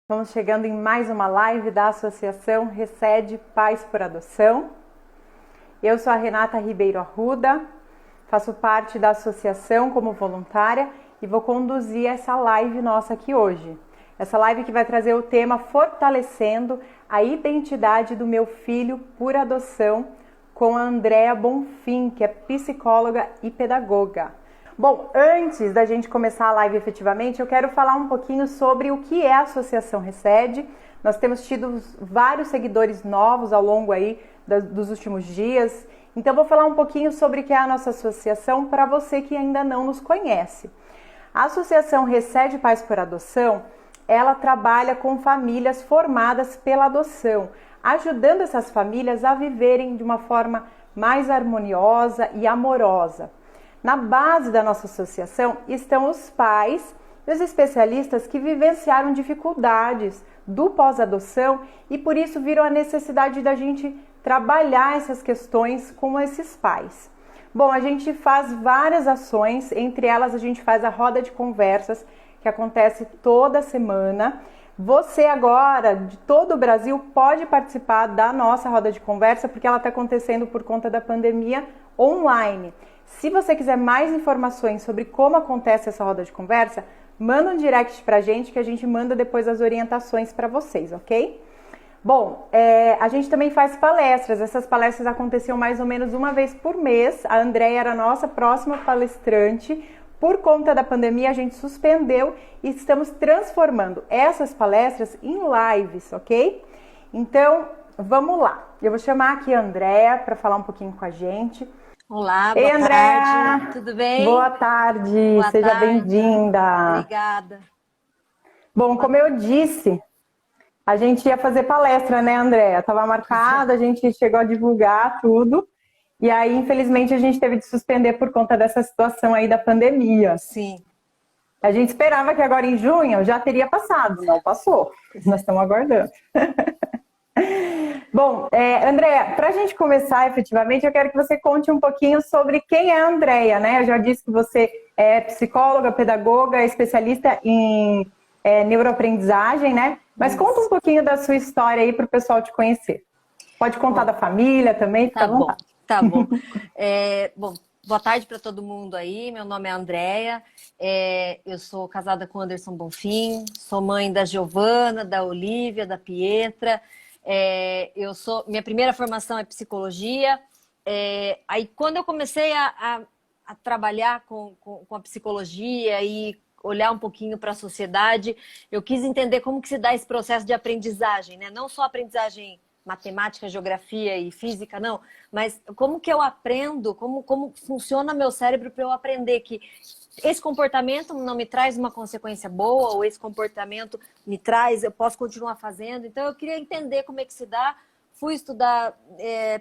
Estamos chegando em mais uma live da Associação Recede Pais por Adoção. Eu sou a Renata Ribeiro Arruda, faço parte da associação como voluntária e vou conduzir essa live nossa aqui hoje. Essa live que vai trazer o tema Fortalecendo a Identidade do Meu Filho por Adoção com a Andréa Bonfim, que é psicóloga e pedagoga. Bom, antes da gente começar a live efetivamente, eu quero falar um pouquinho sobre o que é a Associação Recede. Nós temos tido vários seguidores novos ao longo aí dos últimos dias, então vou falar um pouquinho sobre o que é a nossa associação para você que ainda não nos conhece. A Associação Recede Pais por Adoção, ela trabalha com famílias formadas pela adoção, ajudando essas famílias a viverem de uma forma mais harmoniosa e amorosa. Na base da nossa associação estão os pais e os especialistas que vivenciaram dificuldades do pós-adoção e por isso viram a necessidade da gente trabalhar essas questões com esses pais. Bom, a gente faz várias ações, entre elas a gente faz a roda de conversas que acontece toda semana. Você agora, de todo o Brasil, pode participar da nossa roda de conversa porque ela está acontecendo por conta da pandemia online. Se você quiser mais informações sobre como acontece essa roda de conversa, manda um direct pra gente que a gente manda depois as orientações para vocês, ok? Bom, a gente também faz palestras. Essas palestras aconteciam mais ou menos uma vez por mês. A Andréa era a nossa próxima palestrante. Por conta da pandemia, a gente suspendeu e estamos transformando essas palestras em lives, ok? Então, vamos lá. Eu vou chamar aqui a Andréa para falar um pouquinho com a gente. Olá, Ei, boa Andréa! tarde, tudo bem? Boa tarde, Boa seja tarde. bem-vinda. Obrigada. Bom, como eu disse, a gente ia fazer palestra, né, Andréa? Estava marcada, a gente chegou a divulgar tudo. E aí, infelizmente, a gente teve de suspender por conta dessa situação aí da pandemia. Sim. A gente esperava que agora em junho já teria passado, não passou. Nós estamos aguardando. Bom, Andréa, para a gente começar efetivamente, eu quero que você conte um pouquinho sobre quem é a Andréa, né? Eu já disse que você é psicóloga, pedagoga, especialista em neuroaprendizagem, né? Mas conta um pouquinho da sua história aí para o pessoal te conhecer. Pode contar da família também, fica à vontade. Tá bom. Bom, boa tarde para todo mundo aí. Meu nome é Andréa. Eu sou casada com Anderson Bonfim, sou mãe da Giovana, da Olívia, da Pietra. Minha primeira formação é psicologia. Aí quando eu comecei a trabalhar com a psicologia e olhar um pouquinho para a sociedade, eu quis entender como que se dá esse processo de aprendizagem, né? Não só aprendizagem matemática, geografia e física, não, mas como que eu aprendo, como funciona meu cérebro para eu aprender que esse comportamento não me traz uma consequência boa, ou esse comportamento me traz, eu posso continuar fazendo. Então eu queria entender como é que se dá. Fui estudar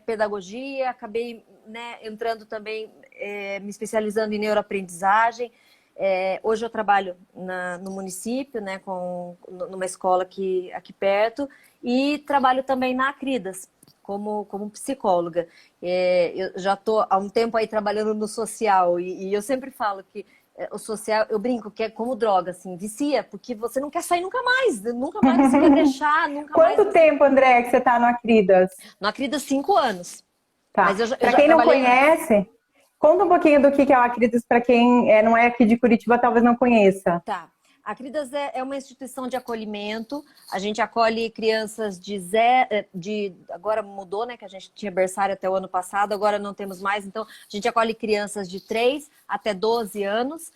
pedagogia, acabei, né, entrando também, me especializando em neuroaprendizagem. Hoje eu trabalho no município, né, numa escola aqui perto, e trabalho também na Acridas como psicóloga. Eu já estou há um tempo aí trabalhando no social e eu sempre falo que o social, eu brinco que é como droga, assim, vicia, porque você não quer sair nunca mais você quer deixar, nunca mais. Quanto tempo, Andréa, que você está no Acridas? No Acridas, 5 anos. Tá. Mas eu Para já quem não trabalhei conhece, conta um pouquinho do que é o Acridas para quem não é aqui de Curitiba, talvez não conheça. Tá. A Acridas é uma instituição de acolhimento. A gente acolhe crianças agora mudou, né? Que a gente tinha berçário até o ano passado, agora não temos mais. Então, a gente acolhe crianças de 3 até 12 anos.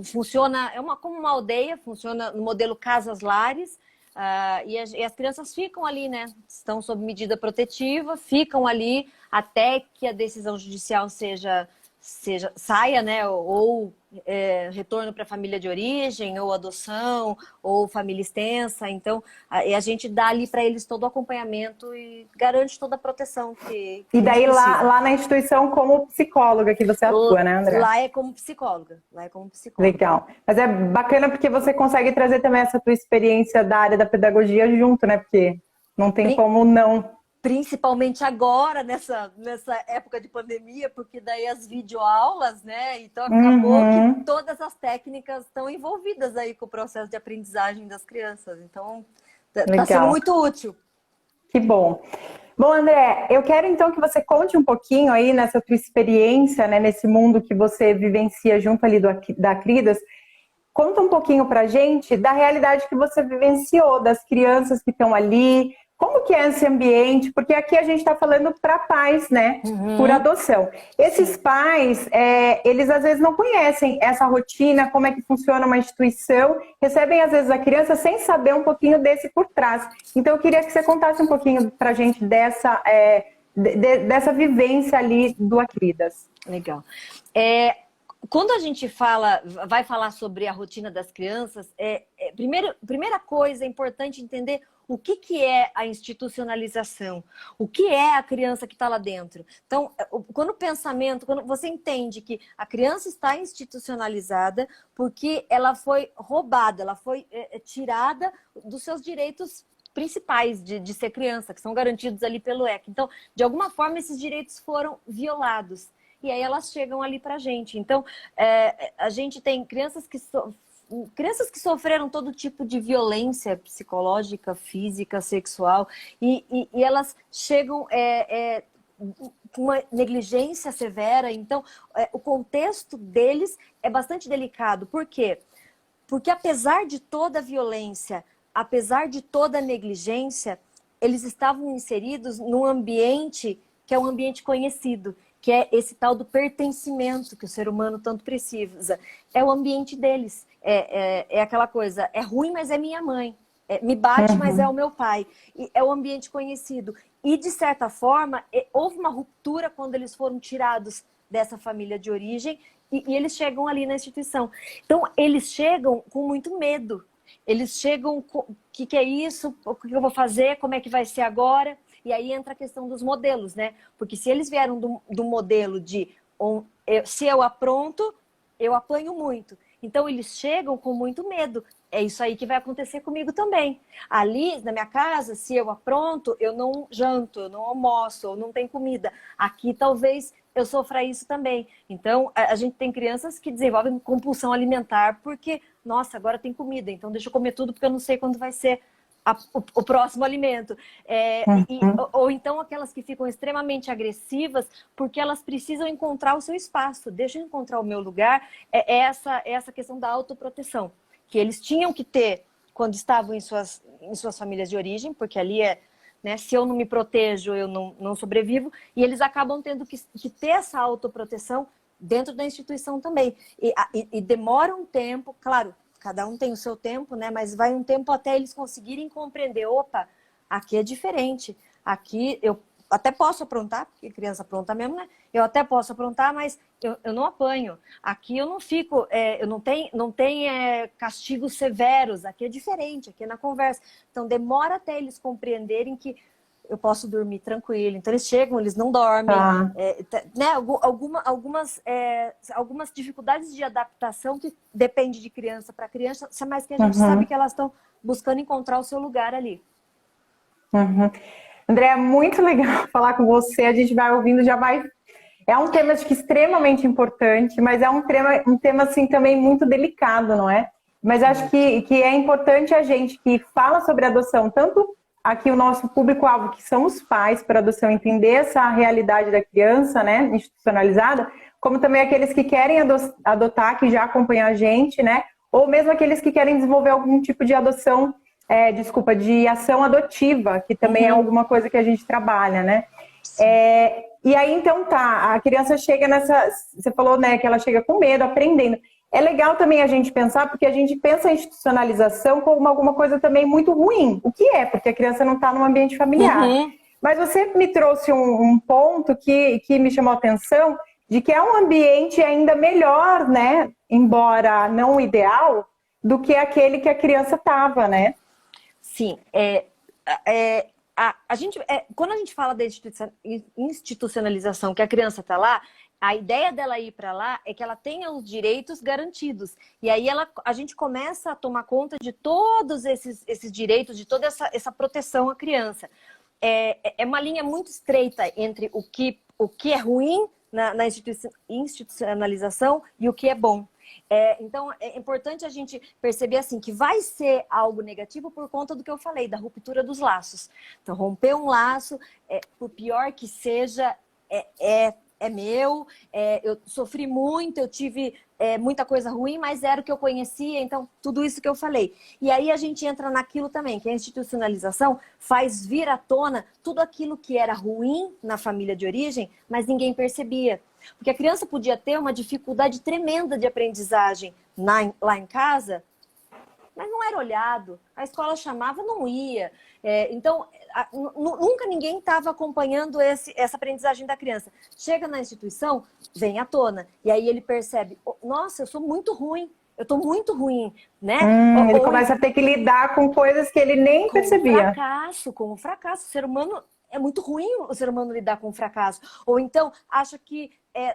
Funciona, como uma aldeia, funciona no modelo casas-lares. E as crianças ficam ali, né? Estão sob medida protetiva, ficam ali até que a decisão judicial saia, né? Ou retorno para a família de origem, ou adoção, ou família extensa. Então, a gente dá ali para eles todo o acompanhamento e garante toda a proteção que E daí eles precisam. lá na instituição como psicóloga que você atua, né, André? Lá é como psicóloga. Legal. Mas é bacana porque você consegue trazer também essa tua experiência da área da pedagogia junto, né? Porque não tem como não. principalmente agora, nessa época de pandemia, porque daí as videoaulas, né? Então acabou que Uhum. todas as técnicas estão envolvidas aí com o processo de aprendizagem das crianças. Então, está sendo Legal. muito útil. Que bom. Bom, André, eu quero então que você conte um pouquinho aí nessa tua experiência, né, nesse mundo que você vivencia junto ali da Cridas. Conta um pouquinho pra gente da realidade que você vivenciou, das crianças que estão ali, como que é esse ambiente, porque aqui a gente está falando para pais, né, por Uhum, adoção. Esses sim. pais, eles às vezes não conhecem essa rotina, como é que funciona uma instituição, recebem às vezes a criança sem saber um pouquinho desse por trás. Então eu queria que você contasse um pouquinho pra gente dessa vivência ali do Acridas. Legal. Quando a gente vai falar sobre a rotina das crianças, primeira coisa é importante entender o que é a institucionalização, o que é a criança que está lá dentro. Então, quando você entende que a criança está institucionalizada porque ela foi roubada, ela foi tirada dos seus direitos principais de ser criança, que são garantidos ali pelo ECA. Então, de alguma forma, esses direitos foram violados. E aí elas chegam ali para a gente. Então, a gente tem crianças que sofreram todo tipo de violência psicológica, física, sexual, e elas chegam com uma negligência severa. Então, o contexto deles é bastante delicado. Por quê? Porque apesar de toda a violência, apesar de toda a negligência, eles estavam inseridos num ambiente que é um ambiente conhecido, que é esse tal do pertencimento que o ser humano tanto precisa. É o ambiente deles. É aquela coisa, é ruim, mas é minha mãe. Me bate, mas é o Uhum, meu pai. E é o ambiente conhecido. E, de certa forma, houve uma ruptura quando eles foram tirados dessa família de origem e eles chegam ali na instituição. Então, eles chegam com muito medo. Eles chegam com o que é isso? O que eu vou fazer? Como é que vai ser agora? E aí entra a questão dos modelos, né? Porque se eles vieram do modelo de se eu apronto, eu apanho muito. Então eles chegam com muito medo. É isso aí que vai acontecer comigo também. Ali, na minha casa, se eu apronto, eu não janto, eu não almoço, eu não tenho comida. Aqui talvez eu sofra isso também. Então, a gente tem crianças que desenvolvem compulsão alimentar porque, nossa, agora tem comida, então deixa eu comer tudo porque eu não sei quando vai ser o próximo alimento. uhum, Ou então aquelas que ficam extremamente agressivas porque elas precisam encontrar o seu espaço. Deixa eu encontrar o meu lugar. É essa questão da autoproteção, que eles tinham que ter quando estavam em suas famílias de origem, porque ali né, se eu não me protejo, eu não sobrevivo, e eles acabam tendo que ter essa autoproteção dentro da instituição também. E demora um tempo, claro, cada um tem o seu tempo, né? Mas vai um tempo até eles conseguirem compreender, opa, aqui é diferente. Aqui eu até posso aprontar, porque criança apronta mesmo, né? Eu até posso aprontar, mas eu não apanho. Aqui eu não fico, eu não tenho castigos severos. Aqui é diferente, aqui é na conversa. Então demora até eles compreenderem que eu posso dormir tranquilo. Então eles chegam, eles não dormem, tá. né? Algumas dificuldades de adaptação que depende de criança para criança, mas que a gente sabe Uhum, que elas estão buscando encontrar o seu lugar ali. uhum. André, é muito legal falar com você. A gente vai ouvindo, já vai. É um tema acho que extremamente importante, mas é um tema assim também muito delicado, não é? Mas acho Muito. que é importante a gente que fala sobre adoção, tanto aqui o nosso público-alvo, que são os pais para adoção, entender essa realidade da criança, né, institucionalizada, como também aqueles que querem adotar, que já acompanham a gente, né? Ou mesmo aqueles que querem desenvolver algum tipo de adoção, de ação adotiva, que também é Uhum. alguma coisa que a gente trabalha, né? Sim. E aí, então, tá, a criança chega nessa. Você falou, né, que ela chega com medo, aprendendo. É legal também a gente pensar, porque a gente pensa a institucionalização como alguma coisa também muito ruim. O que é? Porque a criança não está num ambiente familiar. Uhum. Mas você me trouxe um ponto que me chamou a atenção, de que é um ambiente ainda melhor, né? Embora não o ideal, do que aquele que a criança estava, né? Sim, quando a gente fala da institucionalização, que a criança está lá, a ideia dela ir para lá é que ela tenha os direitos garantidos. E aí a gente começa a tomar conta de todos esses direitos, de toda essa proteção à criança. é uma linha muito estreita entre o que é ruim na institucionalização e o que é bom. Então, é importante a gente perceber assim que vai ser algo negativo por conta do que eu falei, da ruptura dos laços. Então, romper um laço, por pior que seja, é meu, eu sofri muito, eu tive muita coisa ruim, mas era o que eu conhecia, então tudo isso que eu falei. E aí a gente entra naquilo também, que a institucionalização faz vir à tona tudo aquilo que era ruim na família de origem, mas ninguém percebia. Porque a criança podia ter uma dificuldade tremenda de aprendizagem lá em casa, mas não era olhado. A escola chamava, não ia. Então, nunca ninguém estava acompanhando essa aprendizagem da criança. Chega na instituição, vem à tona. E aí ele percebe, nossa, eu sou muito ruim. Eu estou muito ruim, né? Ele começa a ter que lidar com coisas que ele nem percebia. Com o fracasso. O ser humano é muito ruim o ser humano lidar com o fracasso. Ou então acha que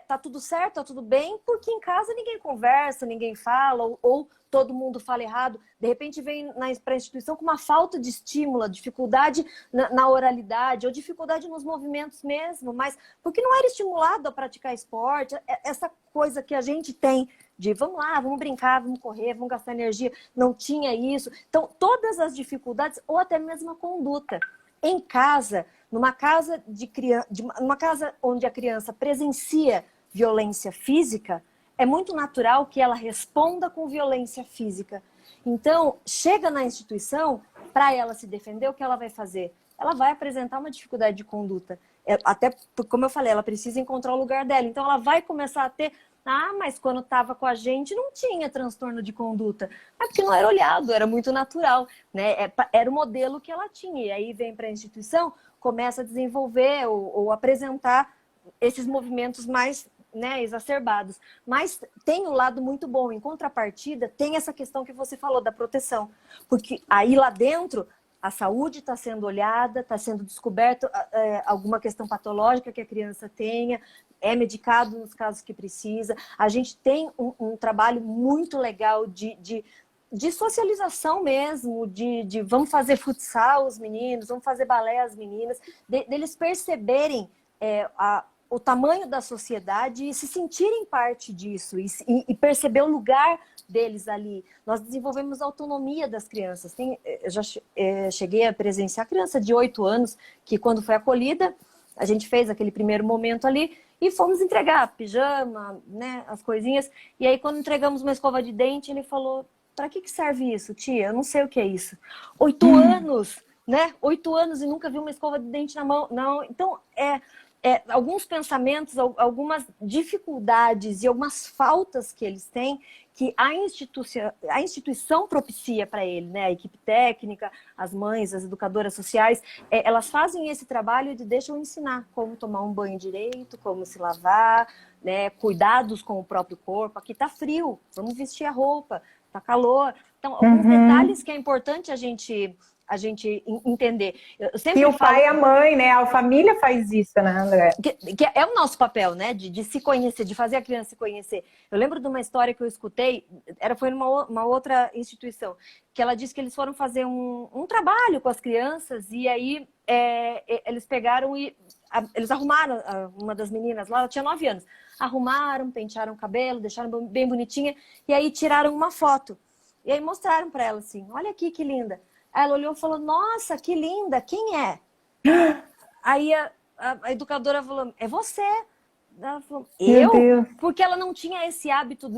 tá tudo certo, tá tudo bem, porque em casa ninguém conversa, ninguém fala, ou todo mundo fala errado. De repente vem para a instituição com uma falta de estímulo, dificuldade na oralidade, ou dificuldade nos movimentos mesmo, mas porque não era estimulado a praticar esporte, essa coisa que a gente tem de vamos lá, vamos brincar, vamos correr, vamos gastar energia, não tinha isso. Então, todas as dificuldades, ou até mesmo a conduta. Em casa, numa casa numa casa onde a criança presencia violência física, é muito natural que ela responda com violência física. Então, chega na instituição, para ela se defender, o que ela vai fazer? Ela vai apresentar uma dificuldade de conduta. Até, como eu falei, ela precisa encontrar o lugar dela. Então, ela vai começar a ter... mas quando estava com a gente não tinha transtorno de conduta. É porque não era olhado, era muito natural, né? Era o modelo que ela tinha. E aí vem para a instituição, começa a desenvolver ou apresentar esses movimentos mais, né, exacerbados. Mas tem um lado muito bom. Em contrapartida, tem essa questão que você falou da proteção. Porque aí lá dentro... a saúde está sendo olhada, está sendo descoberto alguma questão patológica que a criança tenha, é medicado nos casos que precisa. A gente tem um trabalho muito legal de socialização mesmo, de vamos fazer futsal os meninos, vamos fazer balé as meninas, deles perceberem o tamanho da sociedade e se sentirem parte disso e perceber o lugar deles ali. Nós desenvolvemos a autonomia das crianças. Eu já cheguei a presenciar criança de 8 anos que quando foi acolhida, a gente fez aquele primeiro momento ali e fomos entregar pijama, né, as coisinhas. E aí quando entregamos uma escova de dente, ele falou, para que serve isso, tia? Eu não sei o que é isso. 8 anos, né? 8 anos e nunca vi uma escova de dente na mão. Não, então alguns pensamentos, algumas dificuldades e algumas faltas que eles têm que a instituição propicia para ele, né? A equipe técnica, as mães, as educadoras sociais, elas fazem esse trabalho de deixam ensinar como tomar um banho direito, como se lavar, né? Cuidados com o próprio corpo. Aqui tá frio, vamos vestir a roupa, tá calor. Então, alguns detalhes que é importante a gente entender. Eu sempre e o pai e a mãe, né? A família faz isso, né, André? Que é o nosso papel, né? De se conhecer, de fazer a criança se conhecer. Eu lembro de uma história que eu escutei, foi numa outra instituição, que ela disse que eles foram fazer um trabalho com as crianças e aí eles pegaram e eles arrumaram uma das meninas lá, ela tinha 9 anos. Arrumaram, pentearam o cabelo, deixaram bem bonitinha e aí tiraram uma foto. E aí mostraram para ela assim, olha aqui que linda. Ela olhou e falou, nossa, que linda, quem é? Aí a educadora falou, é você. Ela falou, eu? Porque ela não tinha esse hábito,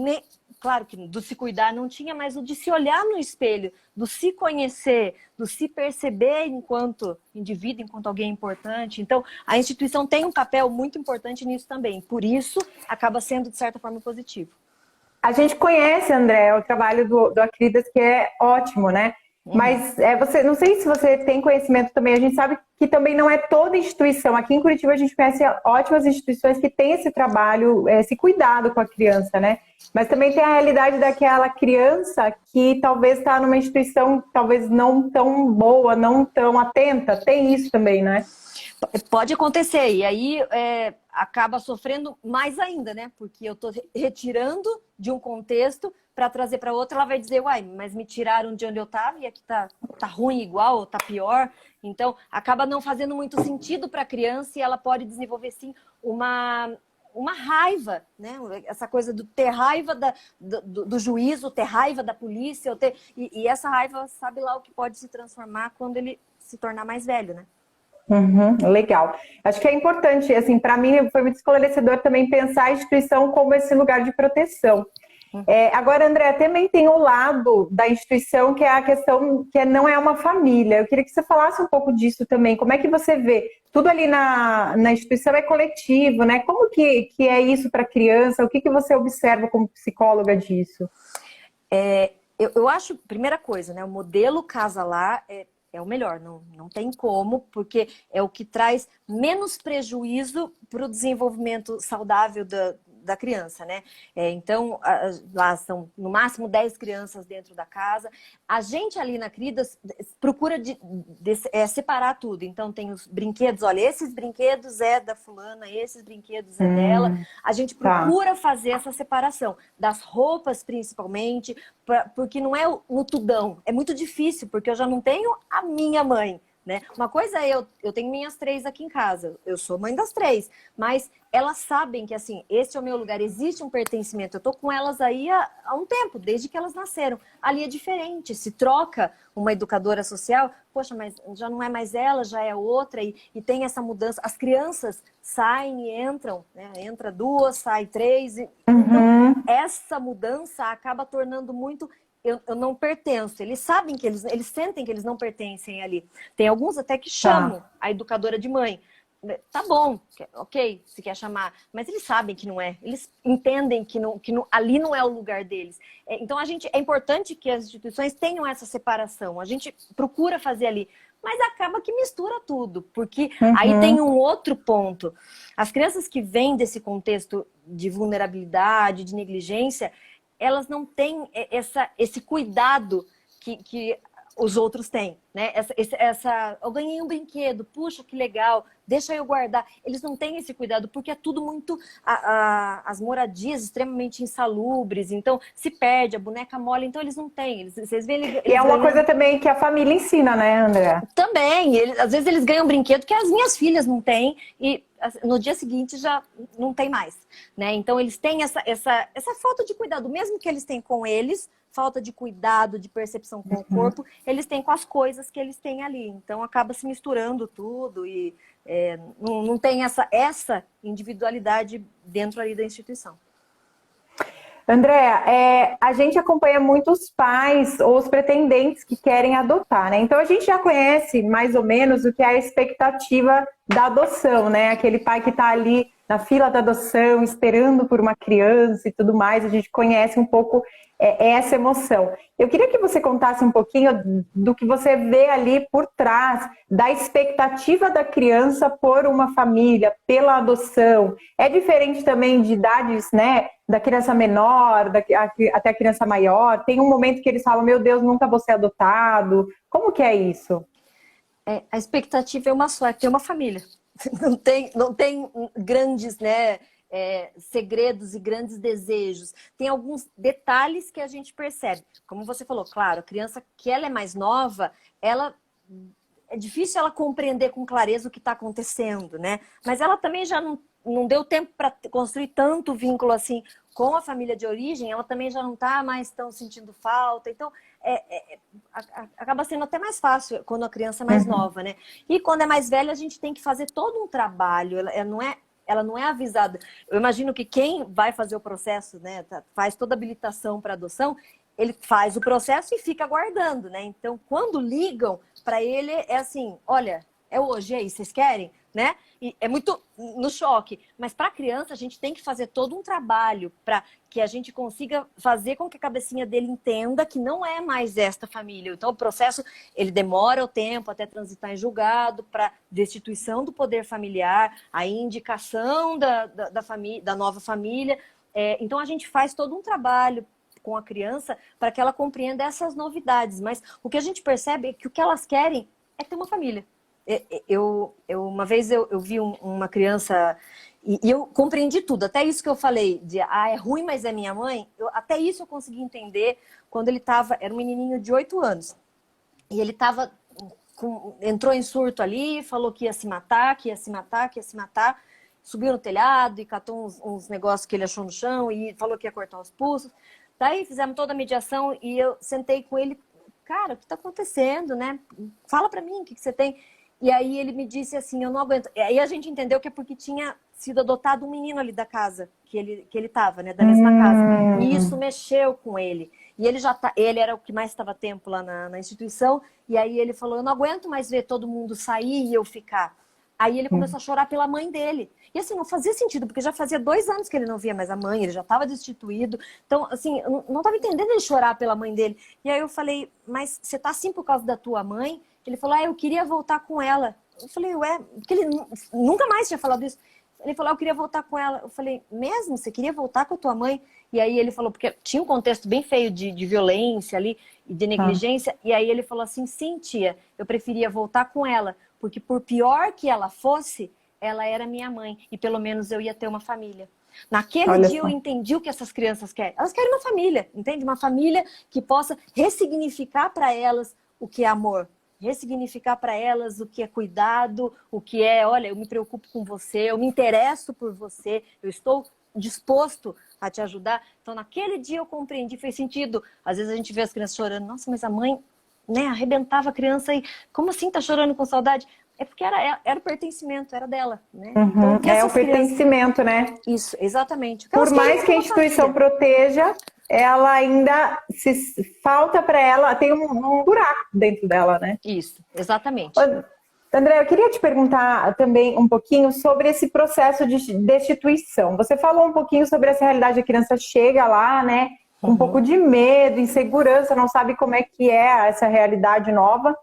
claro que do se cuidar não tinha, mas o de se olhar no espelho, do se conhecer, do se perceber enquanto indivíduo, enquanto alguém importante. Então, a instituição tem um papel muito importante nisso também. Por isso, acaba sendo, de certa forma, positivo. A gente conhece, André, o trabalho do Acridas, que é ótimo, né? Mas não sei se você tem conhecimento também, a gente sabe que também não é toda instituição. Aqui em Curitiba a gente conhece ótimas instituições que têm esse trabalho, esse cuidado com a criança, né? Mas também tem a realidade daquela criança que talvez está numa instituição talvez não tão boa, não tão atenta. Tem isso também, né? Pode acontecer, e aí acaba sofrendo mais ainda, né? Porque eu estou retirando de um contexto para trazer para outro, ela vai dizer, uai, mas me tiraram de onde eu estava e aqui está tá ruim igual ou tá pior. Então, acaba não fazendo muito sentido para a criança e ela pode desenvolver, sim, uma raiva, né? Essa coisa do ter raiva do juízo, ter raiva da polícia, e essa raiva, sabe lá o que pode se transformar quando ele se tornar mais velho, né? Uhum, legal. Acho que é importante, assim, para mim foi muito esclarecedor também pensar a instituição como esse lugar de proteção. Agora, André, também tem o lado da instituição que é a questão que não é uma família. Eu queria que você falasse um pouco disso também. Como é que você vê? Tudo ali na instituição é coletivo, né? Como que é isso para a criança? O que você observa como psicóloga disso? Eu acho, primeira coisa, né? O modelo Casa Lá é o melhor, não tem como, porque é o que traz menos prejuízo para o desenvolvimento saudável da criança, né? Então, lá são no máximo 10 crianças dentro da casa. A gente ali na Cridas procura separar tudo. Então, tem os brinquedos, olha, esses brinquedos é da fulana, esses brinquedos é dela. A gente procura fazer essa separação, das roupas principalmente, porque não é no tudão. É muito difícil, porque eu já não tenho a minha mãe, né? Uma coisa é eu tenho minhas 3 aqui em casa, eu sou mãe das 3, mas elas sabem que, assim, esse é o meu lugar, existe um pertencimento. Eu tô com elas aí há um tempo, desde que elas nasceram. Ali é diferente, se troca uma educadora social, poxa, mas já não é mais ela, já é outra, e tem essa mudança. As crianças saem e entram, né? Entra 2, sai 3. Então, essa mudança acaba tornando muito... Eu não pertenço. Eles sabem que eles sentem que eles não pertencem ali. Tem alguns até que chamam a educadora de mãe. Tá bom, ok, se quer chamar, mas eles sabem que não é. Eles entendem que ali não é o lugar deles. Então, é importante que as instituições tenham essa separação. A gente procura fazer ali, mas acaba que mistura tudo, porque aí tem um outro ponto. As crianças que vêm desse contexto de vulnerabilidade, de negligência, elas não têm esse cuidado que os outros têm, né? Eu ganhei um brinquedo, puxa, que legal, deixa eu guardar. Eles não têm esse cuidado porque é tudo muito... as moradias extremamente insalubres, então se perde, a boneca mole, então eles não têm. Vocês veem, E é uma coisa também que a família ensina, né, André? Também, às vezes eles ganham um brinquedo que as minhas filhas não têm e no dia seguinte já não tem mais, né? Então eles têm essa falta de cuidado, mesmo que eles têm com eles, falta de cuidado, de percepção com o corpo, eles têm com as coisas que eles têm ali. Então acaba se misturando tudo e não tem essa individualidade dentro ali da instituição. Andréa, a gente acompanha muitos pais ou os pretendentes que querem adotar, né? Então a gente já conhece mais ou menos o que é a expectativa da adoção, né? Aquele pai que está ali na fila da adoção, esperando por uma criança e tudo mais, a gente conhece um pouco essa emoção. Eu queria que você contasse um pouquinho do que você vê ali por trás da expectativa da criança por uma família, pela adoção. É diferente também de idades, né? Da criança menor, até a criança maior. Tem um momento que eles falam, meu Deus, nunca vou ser adotado. Como que é isso? A expectativa é uma só, é ter uma família. Não tem grandes, né, segredos e grandes desejos. Tem alguns detalhes que a gente percebe. Como você falou, claro, a criança que ela é mais nova, é difícil ela compreender com clareza o que está acontecendo, né? Mas ela também já não deu tempo para construir tanto vínculo assim com a família de origem, ela também já não está mais tão sentindo falta. Então, acaba sendo até mais fácil quando a criança é mais nova, né? E quando é mais velha, a gente tem que fazer todo um trabalho. Ela não é avisada. Eu imagino que quem vai fazer o processo, né, faz toda a habilitação para adoção, ele faz o processo e fica aguardando, né? Então, quando ligam para ele, é assim, olha, é hoje, aí, vocês querem? Né? E é muito no choque. Mas para a criança, a gente tem que fazer todo um trabalho para que a gente consiga fazer com que a cabecinha dele entenda que não é mais esta família. Então, o processo, ele demora o tempo até transitar em julgado, para destituição do poder familiar, a indicação da nova família. Então, a gente faz todo um trabalho com a criança para que ela compreenda essas novidades. Mas o que a gente percebe é que o que elas querem é ter uma família. Uma vez eu vi uma criança e eu compreendi tudo, até isso que eu falei de é ruim, mas é minha mãe. Até isso eu consegui entender quando ele era um menininho de 8 anos. E ele entrou em surto ali, falou que ia se matar, que ia se matar, que ia se matar. Subiu no telhado e catou uns negócios que ele achou no chão e falou que ia cortar os pulsos. Daí fizemos toda a mediação e eu sentei com ele. Cara, o que está acontecendo, né? Fala para mim, o que você tem? E aí ele me disse assim, eu não aguento. E aí a gente entendeu que é porque tinha sido adotado um menino ali da casa, que ele tava, né? Da mesma casa. E isso mexeu com ele. E ele ele era o que mais estava tempo lá na instituição. E aí ele falou, eu não aguento mais ver todo mundo sair e eu ficar. Aí ele começou a chorar pela mãe dele. E assim, não fazia sentido, porque já fazia 2 anos que ele não via mais a mãe, ele já estava destituído. Então, assim, eu não estava entendendo ele chorar pela mãe dele. E aí eu falei, mas você tá assim por causa da tua mãe? Ele falou, eu queria voltar com ela. Eu falei, ué, porque ele nunca mais tinha falado isso. Ele falou, eu queria voltar com ela. Eu falei, mesmo? Você queria voltar com a tua mãe? E aí ele falou, porque tinha um contexto bem feio de violência ali, e de negligência. E aí ele falou assim, sim, tia, eu preferia voltar com ela, porque por pior que ela fosse, ela era minha mãe. E pelo menos eu ia ter uma família. Naquele dia eu entendi o que essas crianças querem. Elas querem uma família, entende? Uma família que possa ressignificar para elas o que é amor. Ressignificar para elas o que é cuidado, o que é, olha, eu me preocupo com você, eu me interesso por você, eu estou disposto a te ajudar. Então, naquele dia eu compreendi, fez sentido. Às vezes a gente vê as crianças chorando, nossa, mas a mãe, né, arrebentava a criança e como assim tá chorando com saudade? É porque era o pertencimento, era dela, né? Então, É o pertencimento, né? Isso, exatamente. Por mais que a instituição proteja, ela ainda falta para ela, tem um buraco dentro dela, né? Isso, exatamente. André, eu queria te perguntar também um pouquinho sobre esse processo de destituição. Você falou um pouquinho sobre essa realidade, a criança chega lá, né, com um pouco de medo, insegurança, não sabe como é que é essa realidade nova.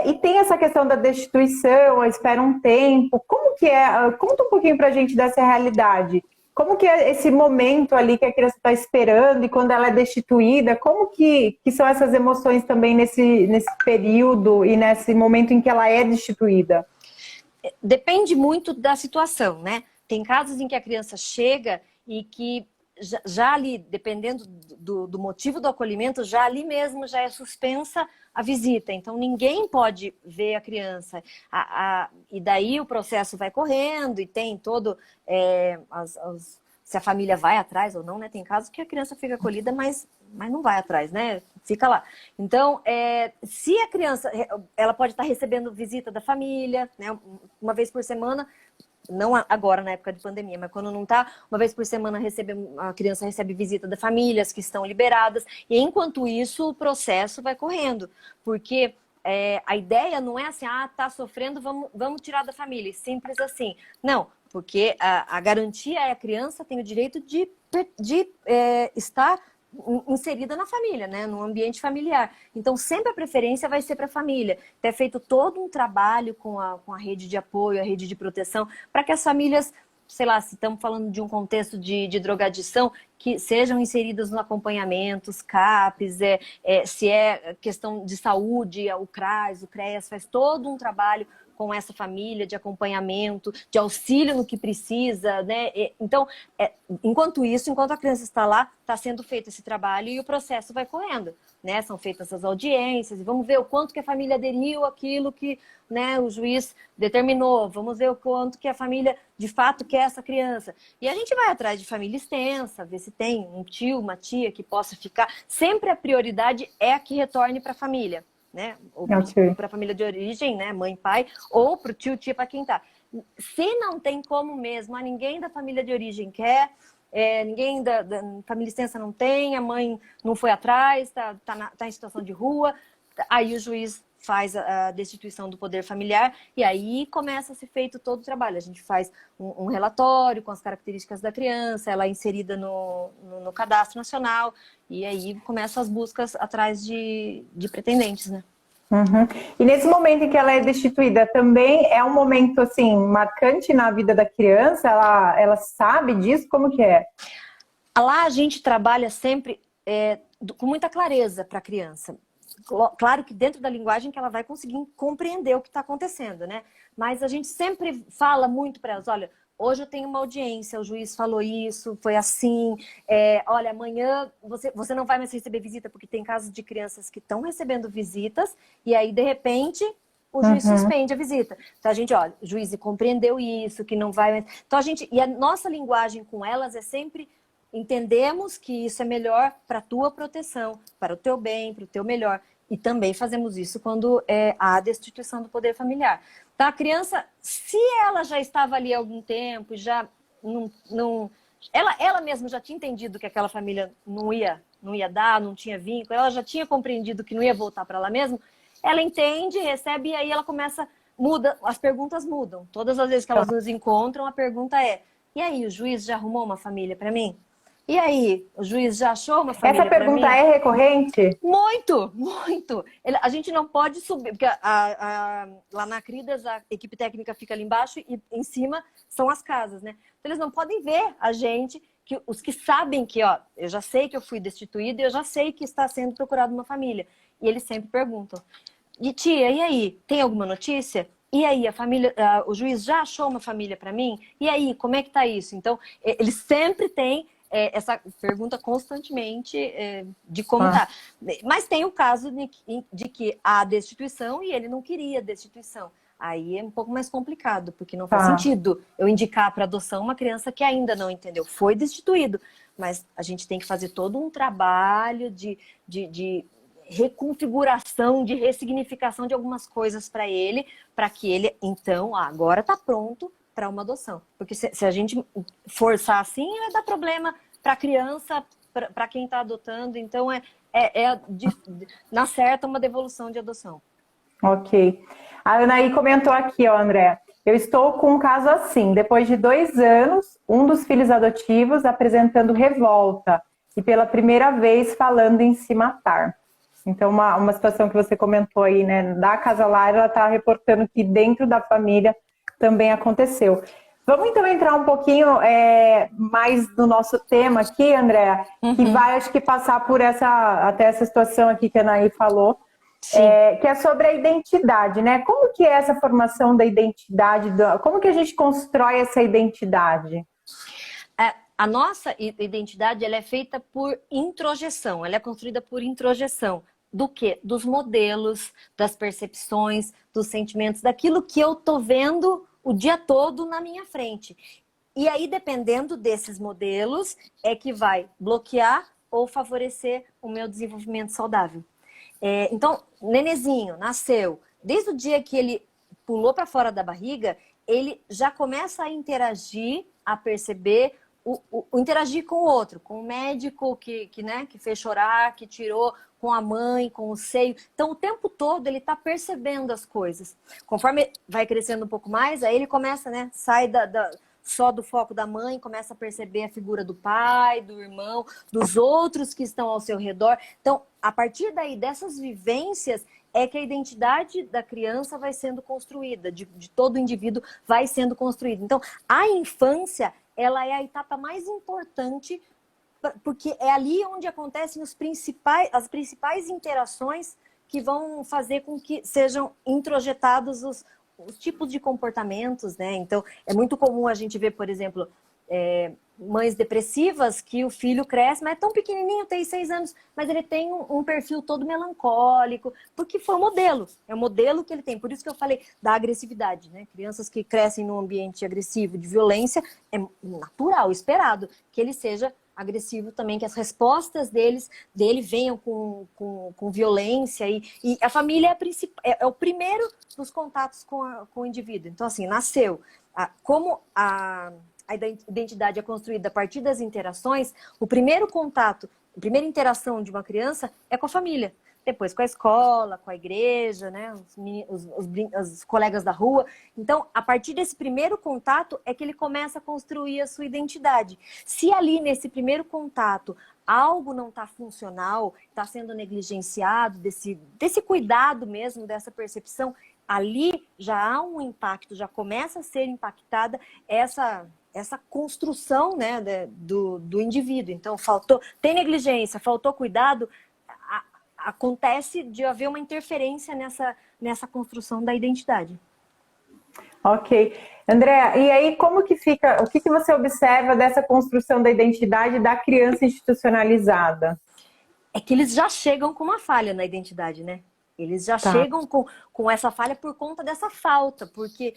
E tem essa questão da destituição, espera um tempo. Como que é? Conta um pouquinho pra gente dessa realidade. Como que é esse momento ali que a criança está esperando e quando ela é destituída? Como que são essas emoções também nesse período e nesse momento em que ela é destituída? Depende muito da situação, né? Tem casos em que a criança chega e que já ali, dependendo do motivo do acolhimento, já ali mesmo já é suspensa a visita. Então, ninguém pode ver a criança. E daí o processo vai correndo e tem todo... se a família vai atrás ou não, né? Tem casos que a criança fica acolhida, mas não vai atrás, né? Fica lá. Então, se a criança... Ela pode estar recebendo visita da família, né? Uma vez por semana... Não agora, na época de pandemia, mas quando não está, uma vez por semana a criança recebe visita de famílias que estão liberadas. E enquanto isso, o processo vai correndo. Porque a ideia não é assim, tá sofrendo, vamos tirar da família. Simples assim. Não, porque a garantia é a criança tem o direito de estar inserida na família, né? No ambiente familiar. Então, sempre a preferência vai ser para a família. Ter feito todo um trabalho com a rede de apoio, a rede de proteção, para que as famílias, sei lá, se estamos falando de um contexto de drogadição, que sejam inseridas no acompanhamento, os CAPs, se é questão de saúde, o CRAS, o CREAS, faz todo um trabalho com essa família, de acompanhamento, de auxílio no que precisa, né? Então, enquanto isso, enquanto a criança está lá, está sendo feito esse trabalho e o processo vai correndo, né? São feitas as audiências e vamos ver o quanto que a família aderiu àquilo que, né, o juiz determinou, vamos ver o quanto que a família de fato quer essa criança. E a gente vai atrás de família extensa, ver se tem um tio, uma tia que possa ficar. Sempre a prioridade é a que retorne para a família. Né? Ou para a família de origem, né? Mãe, pai, ou para o tio, tia, para quem tá. Se não tem como mesmo, ninguém da família de origem quer, ninguém da família extensa não tem, a mãe não foi atrás, tá em situação de rua, aí o juiz faz a destituição do poder familiar e aí começa a ser feito todo o trabalho. A gente faz um relatório com as características da criança, ela é inserida no cadastro nacional e aí começam as buscas atrás de pretendentes, né? E nesse momento em que ela é destituída, também é um momento assim marcante na vida da criança? Ela sabe disso? Como que é? Lá a gente trabalha sempre com muita clareza para a criança. Claro que dentro da linguagem que ela vai conseguir compreender o que está acontecendo, né? Mas a gente sempre fala muito para elas, olha, hoje eu tenho uma audiência, o juiz falou isso, foi assim, olha, amanhã você não vai mais receber visita, porque tem casos de crianças que estão recebendo visitas, e aí, de repente, o juiz suspende a visita. Então, a gente, olha, o juiz compreendeu isso, que não vai mais... Então, e a nossa linguagem com elas é sempre... Entendemos que isso é melhor para a tua proteção, para o teu bem, para o teu melhor. E também fazemos isso quando há destituição do poder familiar. Tá? A criança, se ela já estava ali há algum tempo, já não ela mesma já tinha entendido que aquela família não ia dar, não tinha vínculo, ela já tinha compreendido que não ia voltar para ela mesma, ela entende, recebe, e aí ela começa, muda, as perguntas mudam. Todas as vezes que elas nos encontram, a pergunta é: e aí, o juiz já arrumou uma família para mim? E aí, o juiz já achou uma família Essa pergunta é recorrente? Muito, muito. A gente não pode subir, porque lá na Cridas a equipe técnica fica ali embaixo e em cima são as casas, né? Então eles não podem ver a gente, os que sabem que, ó, eu já sei que eu fui destituída e eu já sei que está sendo procurada uma família. E eles sempre perguntam: e tia, e aí, tem alguma notícia? E aí, a família, o juiz já achou uma família para mim? E aí, como é que tá isso? Então, eles sempre têm essa pergunta constantemente de como tá. Mas tem o caso de que há destituição e ele não queria destituição. Aí é um pouco mais complicado, porque não faz sentido eu indicar para adoção uma criança que ainda não entendeu. Foi destituído, mas a gente tem que fazer todo um trabalho de reconfiguração, de ressignificação de algumas coisas para que ele, então, agora está pronto para uma adoção. Porque se a gente forçar assim, vai dar problema para a criança, para quem está adotando. Então, na certa, uma devolução de adoção. Ok. A Anaí comentou aqui, ó, André. Eu estou com um caso assim. Depois de 2 anos, um dos filhos adotivos apresentando revolta e pela primeira vez falando em se matar. Então, uma situação que você comentou aí, né, da Casa Lar, ela está reportando que dentro da família também aconteceu. Vamos então entrar um pouquinho mais no nosso tema aqui, André, que vai, acho que, passar por até essa situação aqui que a Anaí falou, que é sobre a identidade, né? Como que é essa formação da identidade? Como que a gente constrói essa identidade? A nossa identidade, ela é feita por introjeção, ela é construída por introjeção. Do quê? Dos modelos, das percepções, dos sentimentos, daquilo que eu tô vendo o dia todo na minha frente. E aí, dependendo desses modelos, é que vai bloquear ou favorecer o meu desenvolvimento saudável. Então, nenezinho nasceu, desde o dia que ele pulou para fora da barriga, ele já começa a interagir, a perceber, interagir com o outro, com o médico que fez chorar, que tirou, com a mãe, com o seio. Então, o tempo todo ele está percebendo as coisas. Conforme vai crescendo um pouco mais, aí ele começa, né? Sai só do foco da mãe, começa a perceber a figura do pai, do irmão, dos outros que estão ao seu redor. Então, a partir daí, dessas vivências, é que a identidade da criança vai sendo construída, de todo indivíduo vai sendo construída. Então, a infância, ela é a etapa mais importante, porque é ali onde acontecem as principais interações que vão fazer com que sejam introjetados os tipos de comportamentos, né? Então, é muito comum a gente ver, por exemplo, mães depressivas que o filho cresce, mas é tão pequenininho, tem 6 anos, mas ele tem um perfil todo melancólico, porque foi o modelo, é o modelo que ele tem. Por isso que eu falei da agressividade, né? Crianças que crescem num ambiente agressivo, de violência, é natural, esperado, que ele seja agressivo também, que as respostas dele venham com violência. E a família é o primeiro dos contatos com o indivíduo. Então, assim, nasceu. Como a identidade é construída a partir das interações, o primeiro contato, a primeira interação de uma criança é com a família. Depois com a escola, com a igreja, né? Os colegas da rua. Então, a partir desse primeiro contato é que ele começa a construir a sua identidade. Se ali, nesse primeiro contato, algo não está funcional, está sendo negligenciado, desse cuidado mesmo, dessa percepção, ali já há um impacto, já começa a ser impactada essa construção, né, do indivíduo. Então, tem negligência, faltou cuidado, acontece de haver uma interferência nessa construção da identidade. Ok. Andréa, e aí como que fica, o que que você observa dessa construção da identidade da criança institucionalizada? É que eles já chegam com uma falha na identidade, né? Eles já Tá. chegam com essa falha por conta dessa falta, porque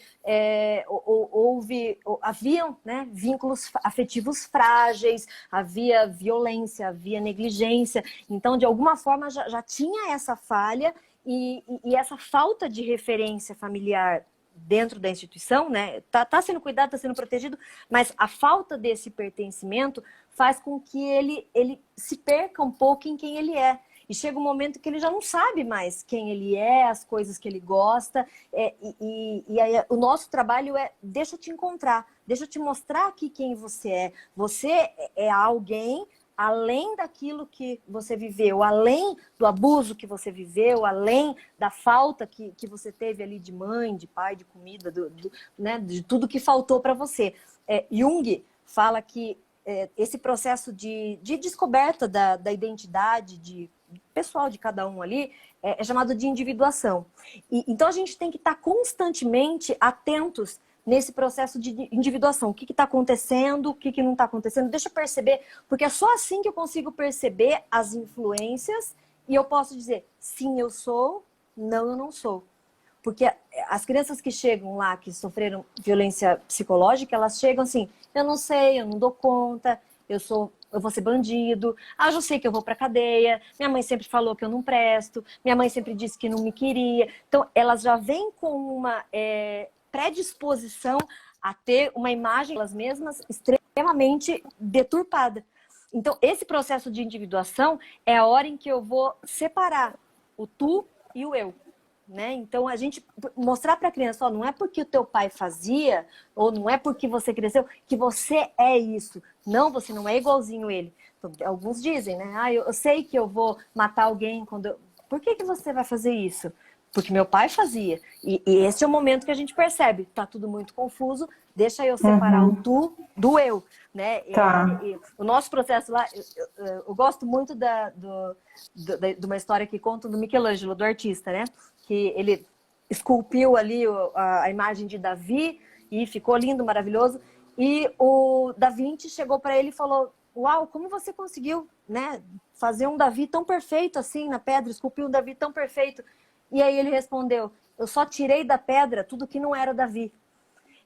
haviam, né, vínculos afetivos frágeis, havia violência, havia negligência. Então, de alguma forma, já tinha essa falha e essa falta de referência familiar dentro da instituição, né? Tá sendo cuidado, tá sendo protegido, mas a falta desse pertencimento faz com que ele se perca um pouco em quem ele é. E chega um momento que ele já não sabe mais quem ele é, as coisas que ele gosta. E aí, o nosso trabalho é: deixa eu te encontrar, deixa eu te mostrar aqui quem você é. Você é alguém além daquilo que você viveu, além do abuso que você viveu, além da falta que você teve ali de mãe, de pai, de comida, né, de tudo que faltou para você. Jung fala que esse processo de descoberta da identidade pessoal de cada um ali é chamado de individuação. Então a gente tem que estar constantemente atentos nesse processo de individuação. O que está acontecendo, o que não está acontecendo. Deixa eu perceber, porque é só assim que eu consigo perceber as influências e eu posso dizer, sim, eu sou, não, eu não sou. Porque as crianças que chegam lá, que sofreram violência psicológica, elas chegam assim, eu não sei, eu não dou conta, eu vou ser bandido, eu já sei que eu vou pra cadeia, minha mãe sempre falou que eu não presto, minha mãe sempre disse que não me queria. Então, elas já vêm com uma predisposição a ter uma imagem delas mesmas extremamente deturpada. Então, esse processo de individuação é a hora em que eu vou separar o tu e o eu. Né? Então, a gente mostrar para a criança, não é porque o teu pai fazia, ou não é porque você cresceu, que você é isso. Não, você não é igualzinho ele. Então, alguns dizem, né? Eu sei que eu vou matar alguém quando eu... Por que você vai fazer isso? Porque meu pai fazia. E esse é o momento que a gente percebe. Tá tudo muito confuso, deixa eu separar o tu do eu. Né? Tá. O nosso processo lá, eu gosto muito de uma história que conta do Michelangelo, do artista, né? Que ele esculpiu ali a imagem de Davi e ficou lindo, maravilhoso. E o Da Vinci chegou para ele e falou: uau, como você conseguiu, né, fazer um Davi tão perfeito assim na pedra, esculpir um Davi tão perfeito? E aí ele respondeu: eu só tirei da pedra tudo que não era Davi.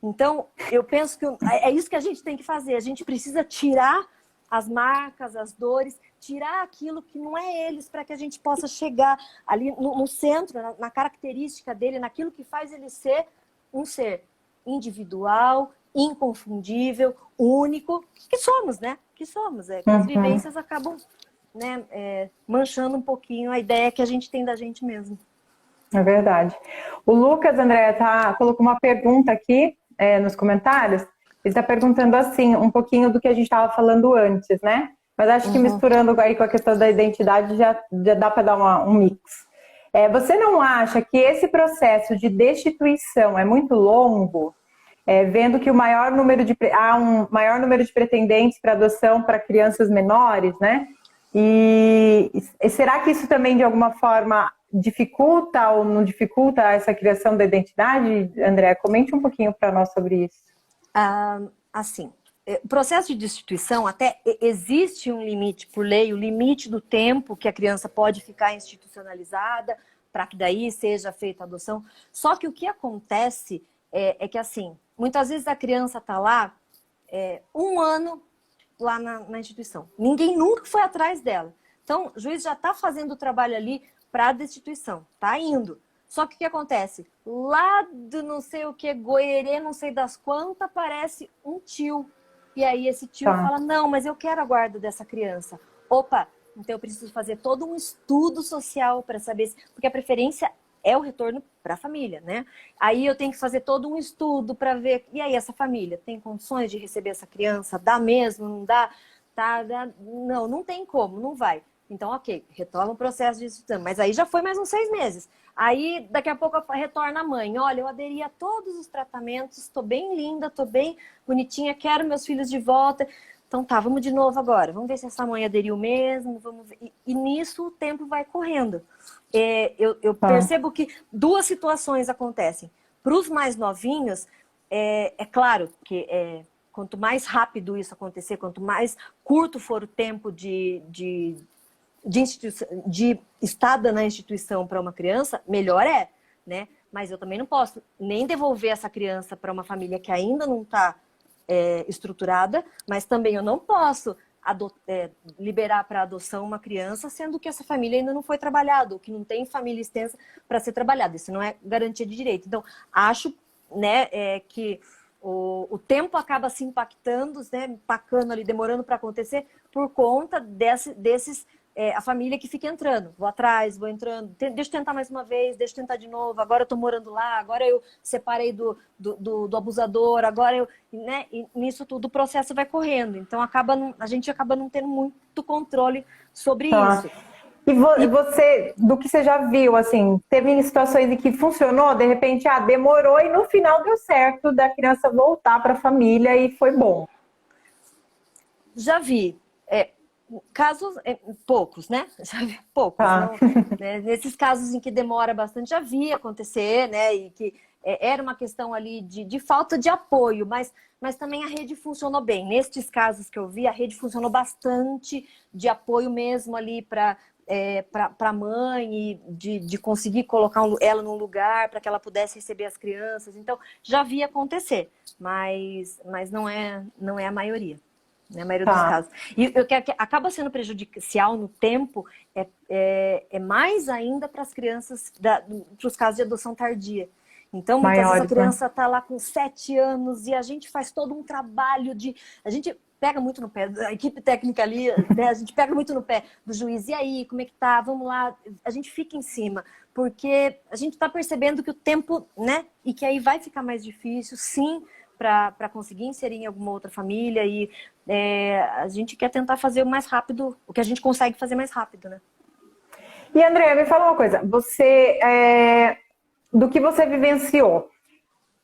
Então, eu penso que é isso que a gente tem que fazer. A gente precisa tirar as marcas, as dores, tirar aquilo que não é eles, para que a gente possa chegar ali no centro, na característica dele, naquilo que faz ele ser um ser individual, inconfundível, único, que somos, né? Que somos. As vivências acabam, né, manchando um pouquinho a ideia que a gente tem da gente mesmo. É verdade. O Lucas, André, colocou uma pergunta aqui nos comentários. Ele está perguntando assim, um pouquinho do que a gente estava falando antes, né? Mas acho que misturando aí com a questão da identidade já dá para dar um mix. Você não acha que esse processo de destituição é muito longo? Vendo que há um maior número de pretendentes para adoção para crianças menores, né? E será que isso também, de alguma forma, dificulta ou não dificulta essa criação da identidade? André, comente um pouquinho para nós sobre isso. Assim, o processo de destituição, até existe um limite por lei, o limite do tempo que a criança pode ficar institucionalizada, para que daí seja feita a adoção. Só que o que acontece é que, assim, muitas vezes a criança está lá 1 ano lá na instituição. Ninguém nunca foi atrás dela. Então, o juiz já está fazendo o trabalho ali para a destituição, está indo. Só que o que acontece? Lá do não sei o que, Goerê, não sei das quantas, aparece um tio. E aí esse tio fala, não, mas eu quero a guarda dessa criança. Opa, então eu preciso fazer todo um estudo social para saber se... Porque a preferência é o retorno para a família, né? Aí eu tenho que fazer todo um estudo para ver... E aí, essa família tem condições de receber essa criança? Dá mesmo? Não dá? Não tem como, não vai. Então, ok, retoma o processo de estudo. Mas aí já foi mais uns 6 meses. Aí, daqui a pouco, retorna a mãe. Olha, eu aderi a todos os tratamentos, estou bem linda, estou bem bonitinha, quero meus filhos de volta. Então tá, vamos de novo agora. Vamos ver se essa mãe aderiu mesmo. Vamos ver. E nisso o tempo vai correndo. Eu percebo que 2 situações acontecem. Para os mais novinhos, é claro que quanto mais rápido isso acontecer, quanto mais curto for o tempo de estada na instituição para uma criança, melhor é, né? Mas eu também não posso nem devolver essa criança para uma família que ainda não está estruturada, mas também eu não posso liberar para adoção uma criança, sendo que essa família ainda não foi trabalhada, ou que não tem família extensa para ser trabalhada. Isso não é garantia de direito. Então, acho, né, que o tempo acaba se impactando, né, empacando ali, demorando para acontecer, por conta desses a família que fica entrando. Vou atrás, vou entrando, deixa eu tentar mais uma vez, deixa eu tentar de novo, agora eu tô morando lá, agora eu separei do abusador, agora eu... Né? E nisso tudo o processo vai correndo. Então a gente acaba não tendo muito controle sobre isso. E você, do que você já viu, assim, teve situações em que funcionou, de repente, demorou e no final deu certo da criança voltar para a família e foi bom? Já vi. Casos, poucos, né? Já vi poucos. Não, né? Nesses casos em que demora bastante, já vi acontecer, né? E que era uma questão ali de falta de apoio, mas também a rede funcionou bem. Nestes casos que eu vi, a rede funcionou bastante de apoio mesmo ali para a mãe e de conseguir colocar ela num lugar para que ela pudesse receber as crianças. Então, já vi acontecer, mas não é a maioria. Na maioria dos casos. E o que acaba sendo prejudicial no tempo é mais ainda para as crianças, para os casos de adoção tardia. Então, muitas vezes a criança está lá com 7 anos e a gente faz todo um trabalho a gente pega muito no pé, a equipe técnica ali, né, a gente pega muito no pé do juiz. E aí, como é que tá? Vamos lá. A gente fica em cima, porque a gente está percebendo que o tempo, né, e que aí vai ficar mais difícil, sim, para conseguir inserir em alguma outra família, e a gente quer tentar fazer o mais rápido, o que a gente consegue fazer mais rápido, né? E Andréa, me fala uma coisa, do que você vivenciou,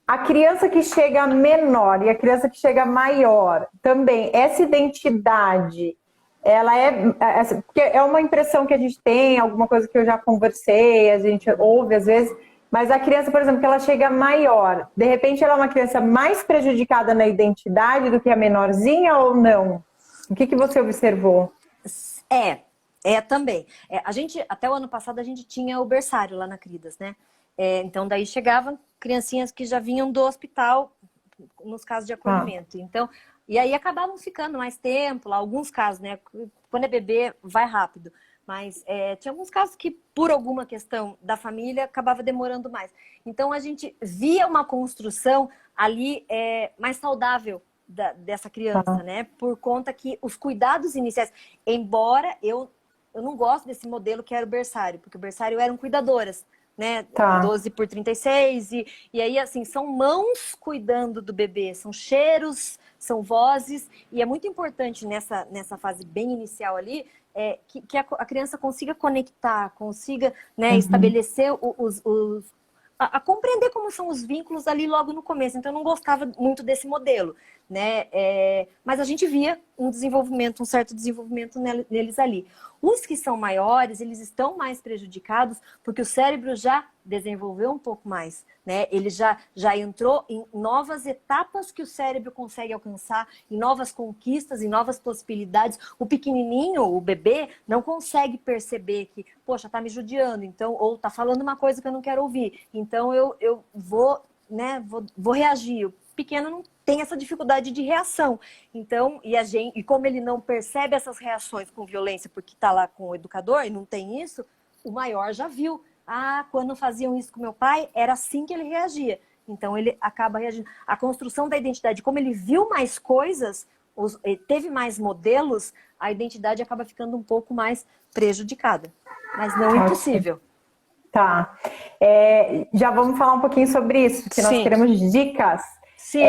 a criança que chega menor e a criança que chega maior, também, essa identidade, ela porque é uma impressão que a gente tem, alguma coisa que eu já conversei, a gente ouve às vezes. Mas a criança, por exemplo, que ela chega maior, de repente ela é uma criança mais prejudicada na identidade do que a menorzinha ou não? O que você observou? Também. Até o ano passado, a gente tinha o berçário lá na Cridas, né? Então, daí chegavam criancinhas que já vinham do hospital, nos casos de acolhimento. Então, e aí acabavam ficando mais tempo lá, alguns casos, né? Quando é bebê, vai rápido. Mas tinha alguns casos que, por alguma questão da família, acabava demorando mais. Então, a gente via uma construção ali mais saudável dessa criança, né? Por conta que os cuidados iniciais... Embora eu não gosto desse modelo que era o berçário, porque o berçário eram cuidadoras, né? 12x36, e aí, assim, são mãos cuidando do bebê, são cheiros, são vozes, e é muito importante nessa fase bem inicial ali, que a criança consiga conectar, consiga, né, estabelecer a compreender como são os vínculos ali logo no começo. Então, eu não gostava muito desse modelo, né? Mas a gente via um certo desenvolvimento neles ali. Os que são maiores, eles estão mais prejudicados porque o cérebro já desenvolveu um pouco mais, né? Ele já entrou em novas etapas que o cérebro consegue alcançar, em novas conquistas, em novas possibilidades. O pequenininho, o bebê, não consegue perceber que, poxa, tá me judiando, então, ou tá falando uma coisa que eu não quero ouvir, então eu vou, né, vou reagir. O pequeno não tem essa dificuldade de reação. Então, e como ele não percebe essas reações com violência porque está lá com o educador e não tem isso, o maior já viu. Quando faziam isso com meu pai, era assim que ele reagia. Então, ele acaba reagindo. A construção da identidade, como ele viu mais coisas, teve mais modelos, a identidade acaba ficando um pouco mais prejudicada. Mas não impossível. Tá. Já vamos falar um pouquinho sobre isso, que nós queremos dicas. Sim.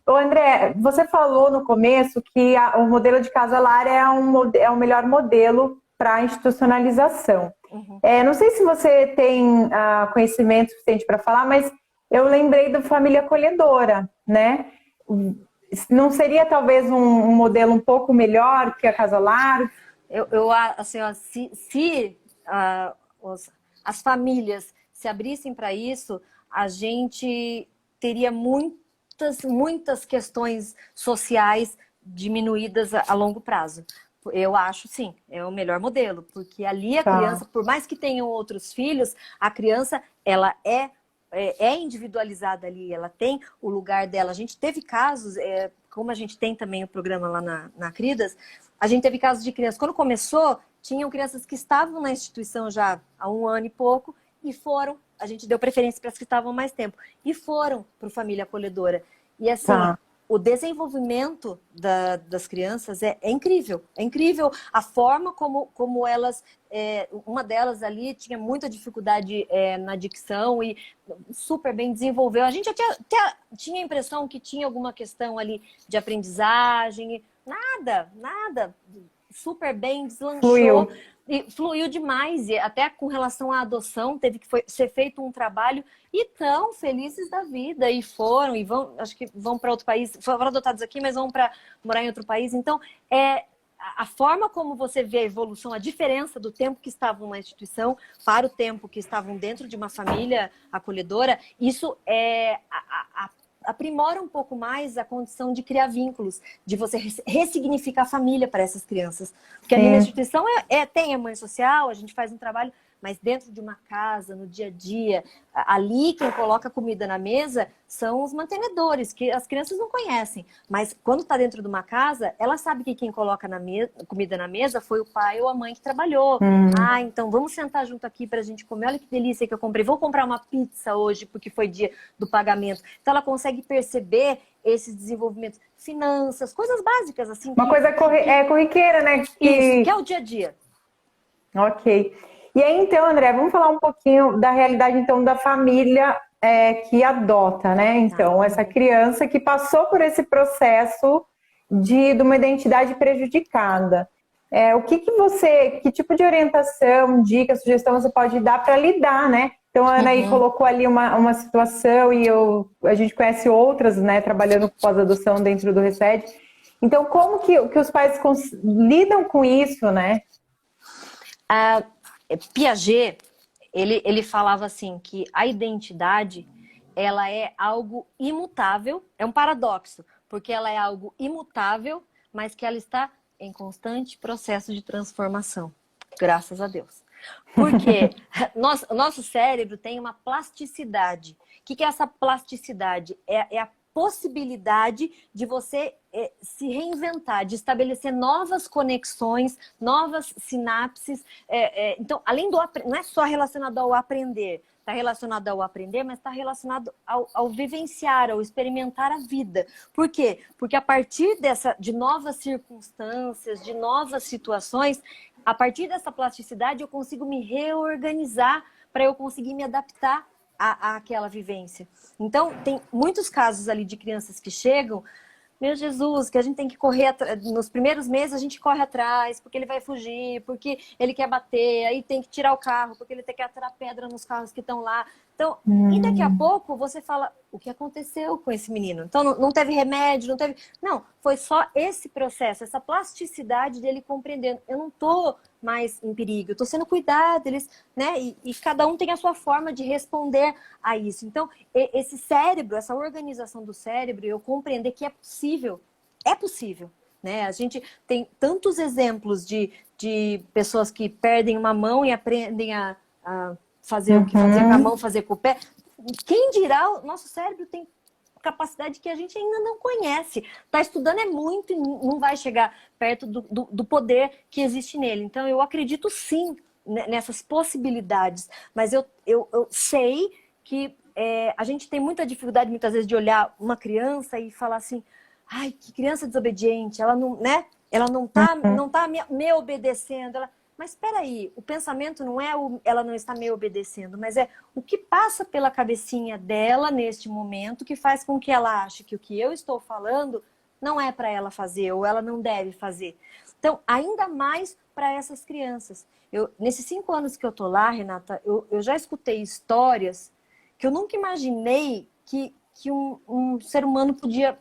André, você falou no começo que o modelo de casa-lar é o melhor modelo para a institucionalização. Não sei se você tem conhecimento suficiente para falar, mas eu lembrei da família acolhedora, né? Não seria talvez um modelo um pouco melhor que a casa-lar? Assim, ó, se as famílias se abrissem para isso, a gente teria muitas questões sociais diminuídas a longo prazo. Eu acho, sim, é o melhor modelo, porque ali a criança, por mais que tenham outros filhos, a criança, ela é individualizada ali, ela tem o lugar dela. A gente teve casos, como a gente tem também o programa lá na Cridas, a gente teve casos de crianças. Quando começou, tinham crianças que estavam na instituição já há 1 ano e pouco e foram, a gente deu preferência para as que estavam mais tempo, e foram para o Família Acolhedora. E assim, o desenvolvimento das crianças é incrível. É incrível a forma como elas... uma delas ali tinha muita dificuldade na dicção e super bem desenvolveu. A gente até tinha a impressão que tinha alguma questão ali de aprendizagem. Nada. Super bem, deslanchou. E fluiu demais. E até com relação à adoção, teve que ser feito um trabalho... E tão felizes da vida, e foram, e vão, acho que vão para outro país, foram adotados aqui, mas vão para morar em outro país. Então, a forma como você vê a evolução, a diferença do tempo que estavam na instituição para o tempo que estavam dentro de uma família acolhedora, isso aprimora um pouco mais a condição de criar vínculos, de você ressignificar a família para essas crianças. Porque ali na instituição tem a mãe social, a gente faz um trabalho, mas dentro de uma casa, no dia a dia, ali quem coloca comida na mesa são os mantenedores, que as crianças não conhecem. Mas quando está dentro de uma casa, ela sabe que quem coloca comida na mesa foi o pai ou a mãe que trabalhou. Ah, então vamos sentar junto aqui para a gente comer. Olha que delícia que eu comprei. Vou comprar uma pizza hoje porque foi dia do pagamento. Então ela consegue perceber esses desenvolvimentos. Finanças, coisas básicas assim. Uma coisa corriqueira, né? Isso, que é o dia a dia. Ok. E aí, então, André, vamos falar um pouquinho da realidade, então, da família que adota, né? Então, essa criança que passou por esse processo de uma identidade prejudicada. Que tipo de orientação, dica, sugestão você pode dar para lidar, né? Então, a Ana aí colocou ali uma situação e a gente conhece outras, né? Trabalhando com pós-adoção dentro do Resed. Então, como que os pais lidam com isso, né? Piaget, ele falava assim que a identidade ela é algo imutável, é um paradoxo, porque ela é algo imutável, mas que ela está em constante processo de transformação, graças a Deus. Porque o nosso cérebro tem uma plasticidade. O que é essa plasticidade? É a possibilidade de você se reinventar, de estabelecer novas conexões, novas sinapses. Então, além não é só relacionado ao aprender, está relacionado ao aprender, mas está relacionado ao vivenciar, ao experimentar a vida. Por quê? Porque a partir de novas circunstâncias, de novas situações, a partir dessa plasticidade eu consigo me reorganizar para eu conseguir me adaptar àquela vivência. Então, tem muitos casos ali de crianças que chegam, meu Jesus, que a gente tem que correr nos primeiros meses a gente corre atrás, porque ele vai fugir, porque ele quer bater, aí tem que tirar o carro, porque ele tem que atirar pedra nos carros que estão lá. Então, e daqui a pouco você fala, o que aconteceu com esse menino? Então, não teve remédio, não teve... Não, foi só esse processo, essa plasticidade dele compreendendo. Eu não estou mais em perigo, eu estou sendo cuidado, né? E cada um tem a sua forma de responder a isso. Então, esse cérebro, essa organização do cérebro, eu compreender que é possível, né? A gente tem tantos exemplos de pessoas que perdem uma mão e aprendem a fazer o que fazer com a mão, fazer com o pé. Quem dirá, o nosso cérebro tem capacidade que a gente ainda não conhece. Tá estudando muito e não vai chegar perto do poder que existe nele. Então, eu acredito sim nessas possibilidades. Mas eu sei que a gente tem muita dificuldade, muitas vezes, de olhar uma criança e falar assim, ai, que criança desobediente, ela não, né? Ela não tá me obedecendo, Mas espera aí, o pensamento não é ela não está me obedecendo, mas é o que passa pela cabecinha dela neste momento que faz com que ela ache que o que eu estou falando não é para ela fazer ou ela não deve fazer. Então, ainda mais para essas crianças. Nesses 5 anos que eu tô lá, Renata, eu já escutei histórias que eu nunca imaginei que um ser humano podia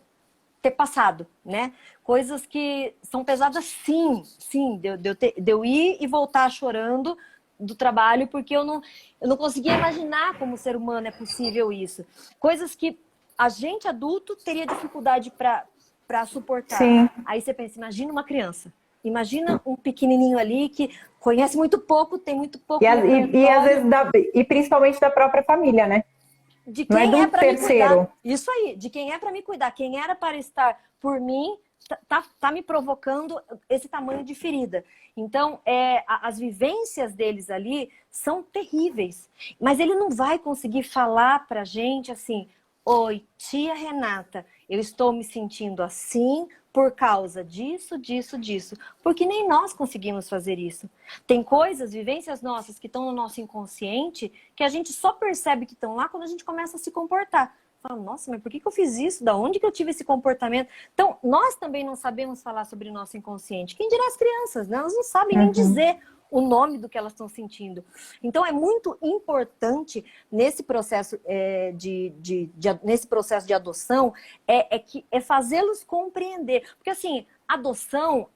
ter passado, né? Coisas que são pesadas, sim, de eu ir e voltar chorando do trabalho, porque eu não conseguia imaginar como ser humano é possível isso. Coisas que a gente adulto teria dificuldade para suportar. Sim. Aí você pensa, imagina uma criança. Imagina um pequenininho ali que conhece muito pouco, tem muito pouco E às vezes e principalmente da própria família, né? de Não é quem é do para me terceiro. cuidar. Isso aí, de quem é para me cuidar. Quem era para estar por mim, tá me provocando esse tamanho de ferida. Então, as vivências deles ali são terríveis. Mas ele não vai conseguir falar pra gente assim, oi, tia Renata, eu estou me sentindo assim por causa disso, disso, disso. Porque nem nós conseguimos fazer isso. Tem coisas, vivências nossas que estão no nosso inconsciente que a gente só percebe que estão lá quando a gente começa a se comportar. Fala, nossa, mas por que eu fiz isso? Da onde que eu tive esse comportamento? Então, nós também não sabemos falar sobre o nosso inconsciente. Quem dirá as crianças, né? Elas não sabem nem dizer o nome do que elas estão sentindo. Então, é muito importante nesse processo, nesse processo de adoção é fazê-los compreender. Porque, assim, adoção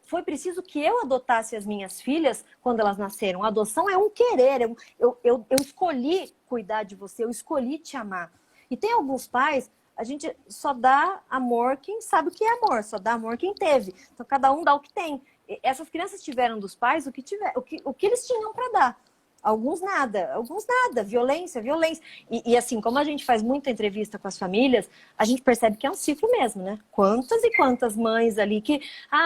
foi preciso que eu adotasse as minhas filhas quando elas nasceram. A adoção é um querer. Eu escolhi cuidar de você, eu escolhi te amar. E tem alguns pais, a gente só dá amor quem sabe o que é amor, só dá amor quem teve. Então cada um dá o que tem. Essas crianças tiveram dos pais o que eles tinham para dar. Alguns nada, violência. E assim, como a gente faz muita entrevista com as famílias, a gente percebe que é um ciclo mesmo, né? Quantas e quantas mães ali que,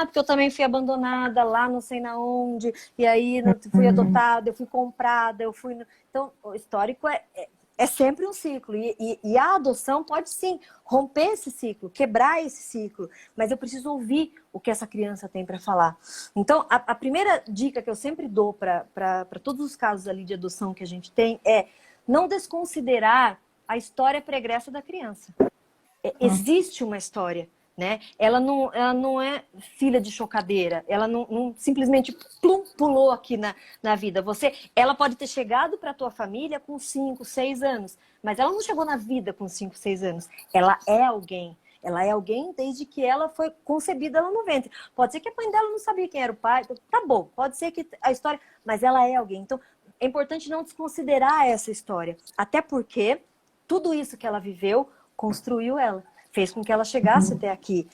porque eu também fui abandonada lá não sei na onde, e aí fui adotada, eu fui comprada, eu fui... Então, o histórico é sempre um ciclo. E a adoção pode sim romper esse ciclo, quebrar esse ciclo. Mas eu preciso ouvir o que essa criança tem para falar. Então, a primeira dica que eu sempre dou para todos os casos ali de adoção que a gente tem é não desconsiderar a história pregressa da criança. Existe uma história. Né? Ela não é filha de chocadeira, ela não simplesmente pulou aqui na vida. Ela pode ter chegado para a tua família com 5, 6 anos, mas ela não chegou na vida com 5, 6 anos. Ela é alguém. Ela é alguém desde que ela foi concebida lá no ventre. Pode ser que a mãe dela não sabia quem era o pai, tá bom, pode ser que a história... Mas ela é alguém. Então, é importante não desconsiderar essa história. Até porque tudo isso que ela viveu construiu ela. Fez com que ela chegasse até aqui.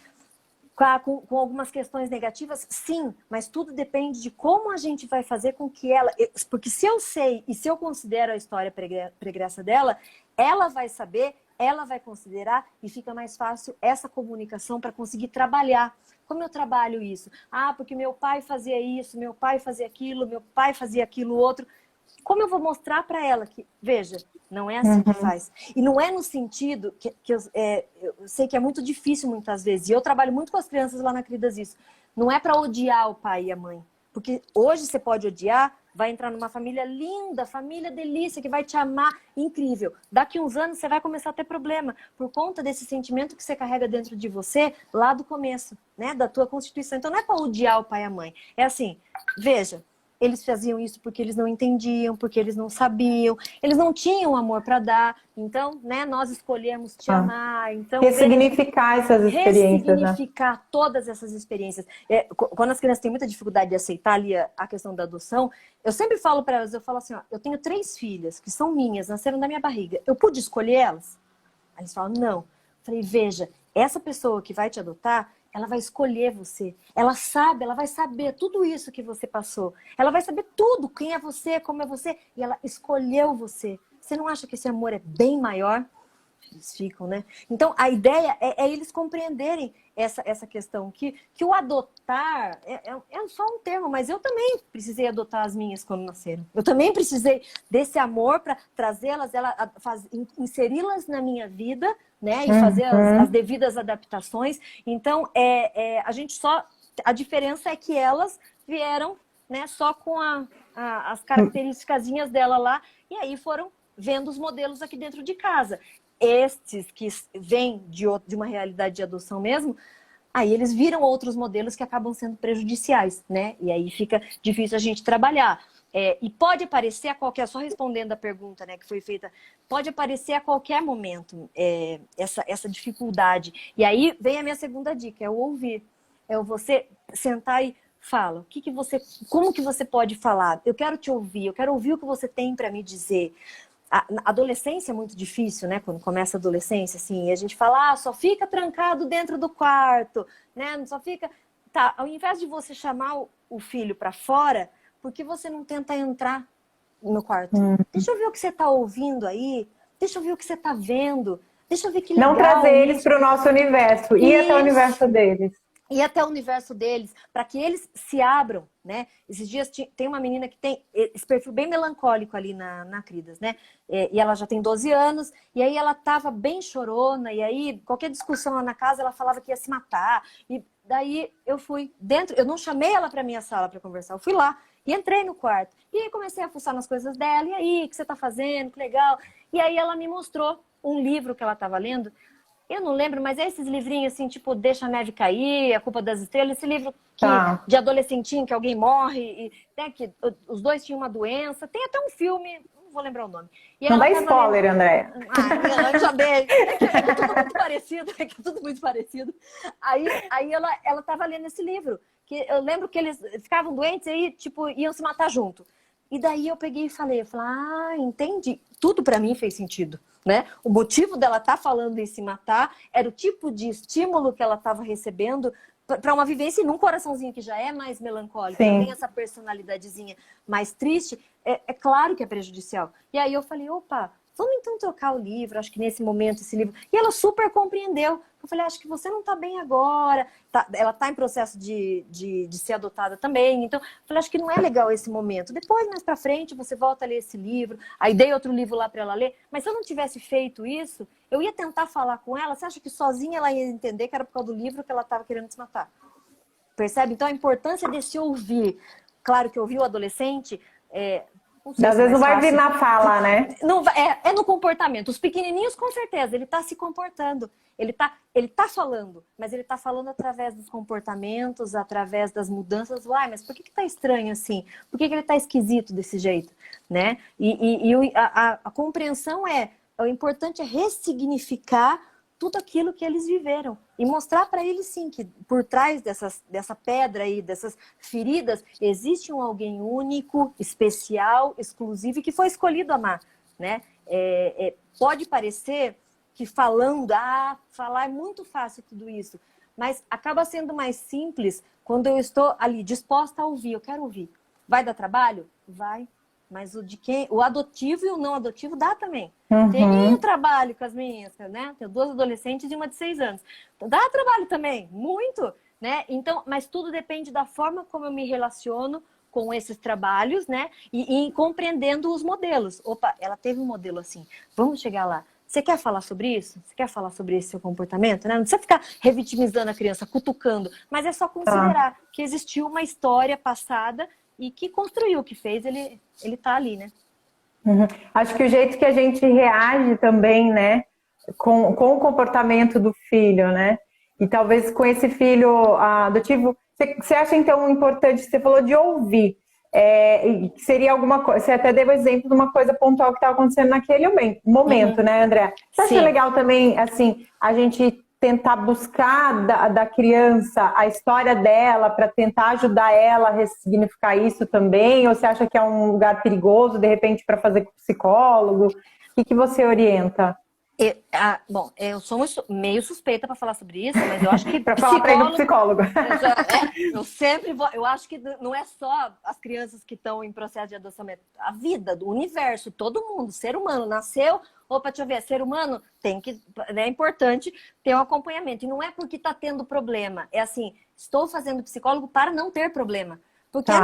Com algumas questões negativas, sim, mas tudo depende de como a gente vai fazer com que ela... Porque se eu sei e se eu considero a história pregressa dela, ela vai saber, ela vai considerar e fica mais fácil essa comunicação para conseguir trabalhar. Como eu trabalho isso? Porque meu pai fazia isso, meu pai fazia aquilo, meu pai fazia aquilo outro. Como eu vou mostrar para ela que, veja, não é assim que faz. E não é no sentido que eu sei que é muito difícil muitas vezes. E eu trabalho muito com as crianças lá na Queridas Isso. Não é para odiar o pai e a mãe. Porque hoje você pode odiar, vai entrar numa família linda, família delícia, que vai te amar, incrível. Daqui uns anos você vai começar a ter problema por conta desse sentimento que você carrega dentro de você lá do começo, né? Da tua constituição. Então não é para odiar o pai e a mãe. É assim, veja, eles faziam isso porque eles não entendiam, porque eles não sabiam, eles não tinham amor para dar. Então, né, nós escolhemos te amar. Então, ressignificar essas experiências, ressignificar todas essas experiências. Quando as crianças têm muita dificuldade de aceitar ali a questão da adoção, eu sempre falo para elas, eu falo assim, eu tenho 3 filhas que são minhas, nasceram da minha barriga. Eu pude escolher elas? Aí eles falam, não. Eu falei, veja, essa pessoa que vai te adotar, ela vai escolher você. Ela vai saber tudo isso que você passou. Ela vai saber tudo, quem é você, como é você. E ela escolheu você. Você não acha que esse amor é bem maior? Eles ficam, né? Então, a ideia é eles compreenderem essa questão. Que o adotar é só um termo, mas eu também precisei adotar as minhas quando nasceram. Eu também precisei desse amor para trazê-las, inseri-las na minha vida, né? E fazer as devidas adaptações. Então, a diferença é que elas vieram, né, só com as características dela lá, e aí foram vendo os modelos aqui dentro de casa. Estes que vêm de uma realidade de adoção mesmo, aí eles viram outros modelos que acabam sendo prejudiciais, né? E aí fica difícil a gente trabalhar. E pode aparecer a qualquer, só respondendo a pergunta, né, que foi feita, pode aparecer a qualquer momento essa dificuldade. E aí vem a minha segunda dica, é o ouvir. É o você sentar e Fala, como que você pode falar? Eu quero te ouvir, eu quero ouvir o que você tem para me dizer. A adolescência é muito difícil, né? Quando começa a adolescência, assim, a gente fala, só fica trancado dentro do quarto, né? Só fica... Tá, ao invés de você chamar o filho para fora, por que você não tenta entrar no quarto? Deixa eu ver o que você tá ouvindo aí, deixa eu ver o que você tá vendo, deixa eu ver que legal. Não trazer eles para o nosso universo, ir até o universo deles. Ir até o universo deles, para que eles se abram, né? Esses dias tem uma menina que tem esse perfil bem melancólico ali na Cridas, né? E ela já tem 12 anos, e aí ela tava bem chorona, e aí qualquer discussão lá na casa, ela falava que ia se matar. E daí eu fui dentro, eu não chamei ela para minha sala para conversar, eu fui lá e entrei no quarto. E aí comecei a fuçar nas coisas dela, e aí, o que você tá fazendo? Que legal. E aí ela me mostrou um livro que ela tava lendo. Eu não lembro, mas é esses livrinhos assim, tipo Deixa a Neve Cair, A Culpa das Estrelas, esse livro de adolescentinho que alguém morre, e, né, que os dois tinham uma doença. Tem até um filme, não vou lembrar o nome. E não dá spoiler, lendo... Andréia. Eu já dei. É tudo muito parecido, é que é tudo muito parecido. Aí ela tava lendo esse livro, que eu lembro que eles ficavam doentes e aí, tipo, iam se matar junto. E daí eu peguei e falei, entendi. Tudo para mim fez sentido, né? O motivo dela estar falando em se matar era o tipo de estímulo que ela estava recebendo para uma vivência num coraçãozinho que já é mais melancólico, já tem essa personalidadezinha mais triste, é claro que é prejudicial. E aí eu falei, opa, vamos então trocar o livro, acho que nesse momento esse livro... E ela super compreendeu. Eu falei, acho que você não está bem agora. Ela está em processo de ser adotada também. Então, eu falei, acho que não é legal esse momento. Depois, mais para frente, você volta a ler esse livro. Aí dei outro livro lá para ela ler. Mas se eu não tivesse feito isso, eu ia tentar falar com ela. Você acha que sozinha ela ia entender que era por causa do livro que ela estava querendo se matar? Percebe? Então, a importância desse ouvir. Claro que ouvir o adolescente... Às vezes não vai vir na fala, né? Não, é no comportamento. Os pequenininhos, com certeza, ele está se comportando. Ele tá falando, mas ele está falando através dos comportamentos, através das mudanças. Mas por que tá estranho assim? Por que ele tá esquisito desse jeito? Né? E a compreensão o importante é ressignificar tudo aquilo que eles viveram e mostrar para eles, sim, que por trás dessa pedra aí, dessas feridas, existe um alguém único, especial, exclusivo e que foi escolhido amar, né? Pode parecer que falar é muito fácil tudo isso, mas acaba sendo mais simples quando eu estou ali disposta a ouvir, eu quero ouvir. Vai dar trabalho? Vai. Mas o adotivo e o não adotivo dá também. Tem trabalho com as meninas, né? Tenho 2 adolescentes e uma de 6 anos. Então, dá trabalho também, muito, né? Então, mas tudo depende da forma como eu me relaciono com esses trabalhos, né? E compreendendo os modelos. Opa, ela teve um modelo assim. Vamos chegar lá. Você quer falar sobre isso? Você quer falar sobre esse seu comportamento? Né? Não precisa ficar revitimizando a criança, cutucando, mas é só considerar que existiu uma história passada e que construiu, que fez ele tá ali, né? Acho que o jeito que a gente reage também, né, com o comportamento do filho, né, e talvez com esse filho adotivo, você acha então importante, você falou de ouvir, seria alguma coisa, você até deu o exemplo de uma coisa pontual que estava acontecendo naquele momento, né, André? Você acha legal também, assim, a gente tentar buscar da criança a história dela para tentar ajudar ela a ressignificar isso também? Ou você acha que é um lugar perigoso, de repente, para fazer com o psicólogo? O que você orienta? Bom, eu sou meio suspeita para falar sobre isso, mas eu acho que para falar para ir no psicólogo. Eu sempre vou. Eu acho que não é só as crianças que estão em processo de adoção, a vida, do universo, todo mundo, ser humano, nasceu. Opa, deixa eu ver, ser humano é importante ter um acompanhamento. E não é porque está tendo problema. É assim, estou fazendo psicólogo para não ter problema. Porque é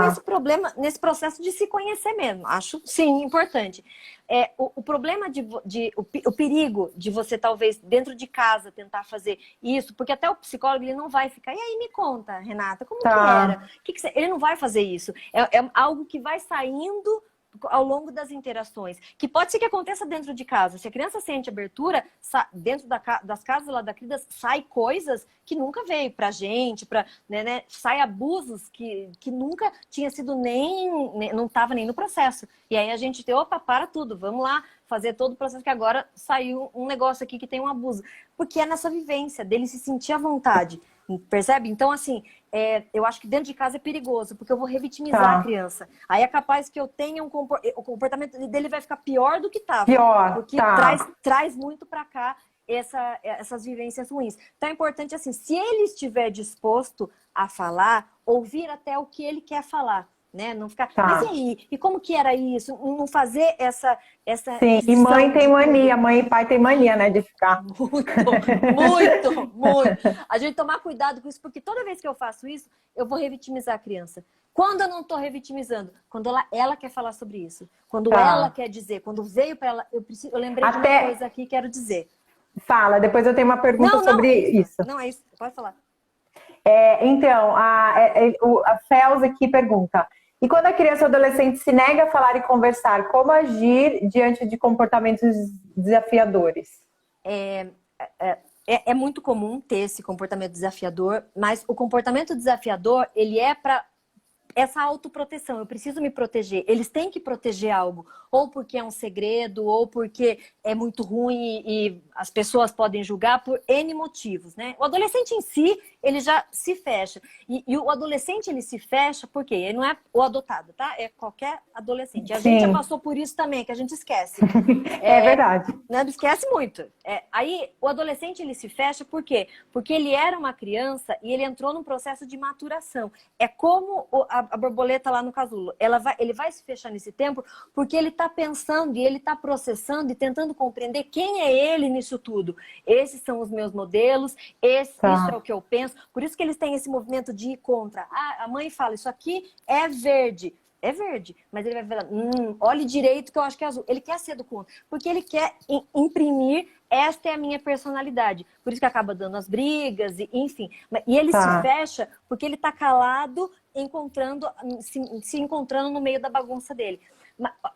nesse processo de se conhecer mesmo. Acho, sim, importante. O problema o perigo de você, talvez, dentro de casa, tentar fazer isso, porque até o psicólogo ele não vai ficar, e aí me conta, Renata, como que era? Ele não vai fazer isso. É algo que vai saindo ao longo das interações, que pode ser que aconteça dentro de casa. Se a criança sente abertura, dentro das casas lá da Cridas, sai coisas que nunca veio pra gente, né, sai abusos que nunca tinha sido não estava nem no processo. E aí a gente opa, para tudo, vamos lá fazer todo o processo, que agora saiu um negócio aqui que tem um abuso. Porque é nessa vivência dele se sentir à vontade Percebe? Então, assim, eu acho que dentro de casa é perigoso, porque eu vou revitimizar a criança. Aí é capaz que eu tenha o comportamento dele vai ficar pior do que estava. Pior, Porque traz muito para cá essas vivências ruins. Então é importante, assim, se ele estiver disposto a falar, ouvir até o que ele quer falar. Né? Não ficar, mas e aí? E como que era isso? Não fazer essa Sim, e mãe tem mania, mãe e pai tem mania, né, de ficar. Muito. A gente tomar cuidado com isso, porque toda vez que eu faço isso, eu vou revitimizar a criança. Quando eu não estou revitimizando? Quando ela quer falar sobre isso. Quando ela quer dizer, quando veio para ela, eu lembrei de uma coisa aqui, quero dizer. Fala, depois eu tenho uma pergunta sobre isso. Não, é isso, pode falar. Então, a Fels aqui pergunta: e quando a criança ou adolescente se nega a falar e conversar, como agir diante de comportamentos desafiadores? É muito comum ter esse comportamento desafiador, mas o comportamento desafiador, ele é para essa autoproteção. Eu preciso me proteger. Eles têm que proteger algo, ou porque é um segredo, ou porque é muito ruim e as pessoas podem julgar por N motivos, né? O adolescente em si, ele já se fecha. E o adolescente, ele se fecha porque ele não é o adotado, tá? É qualquer adolescente. A gente já passou por isso também, que a gente esquece. É verdade. Né? Esquece muito. Aí, o adolescente, ele se fecha por quê? Porque ele era uma criança e ele entrou num processo de maturação. É como a borboleta lá no casulo. Ele vai se fechar nesse tempo porque ele está pensando e ele está processando e tentando compreender quem é ele nisso tudo. Esses são os meus modelos, isso é o que eu penso. Por isso que eles têm esse movimento de ir contra. A mãe fala, isso aqui é verde. É verde, mas ele vai falar, olhe direito que eu acho que é azul. Ele quer ser do contra, porque ele quer imprimir, esta é a minha personalidade. Por isso que acaba dando as brigas, enfim. E ele se fecha porque ele está calado, se encontrando no meio da bagunça dele.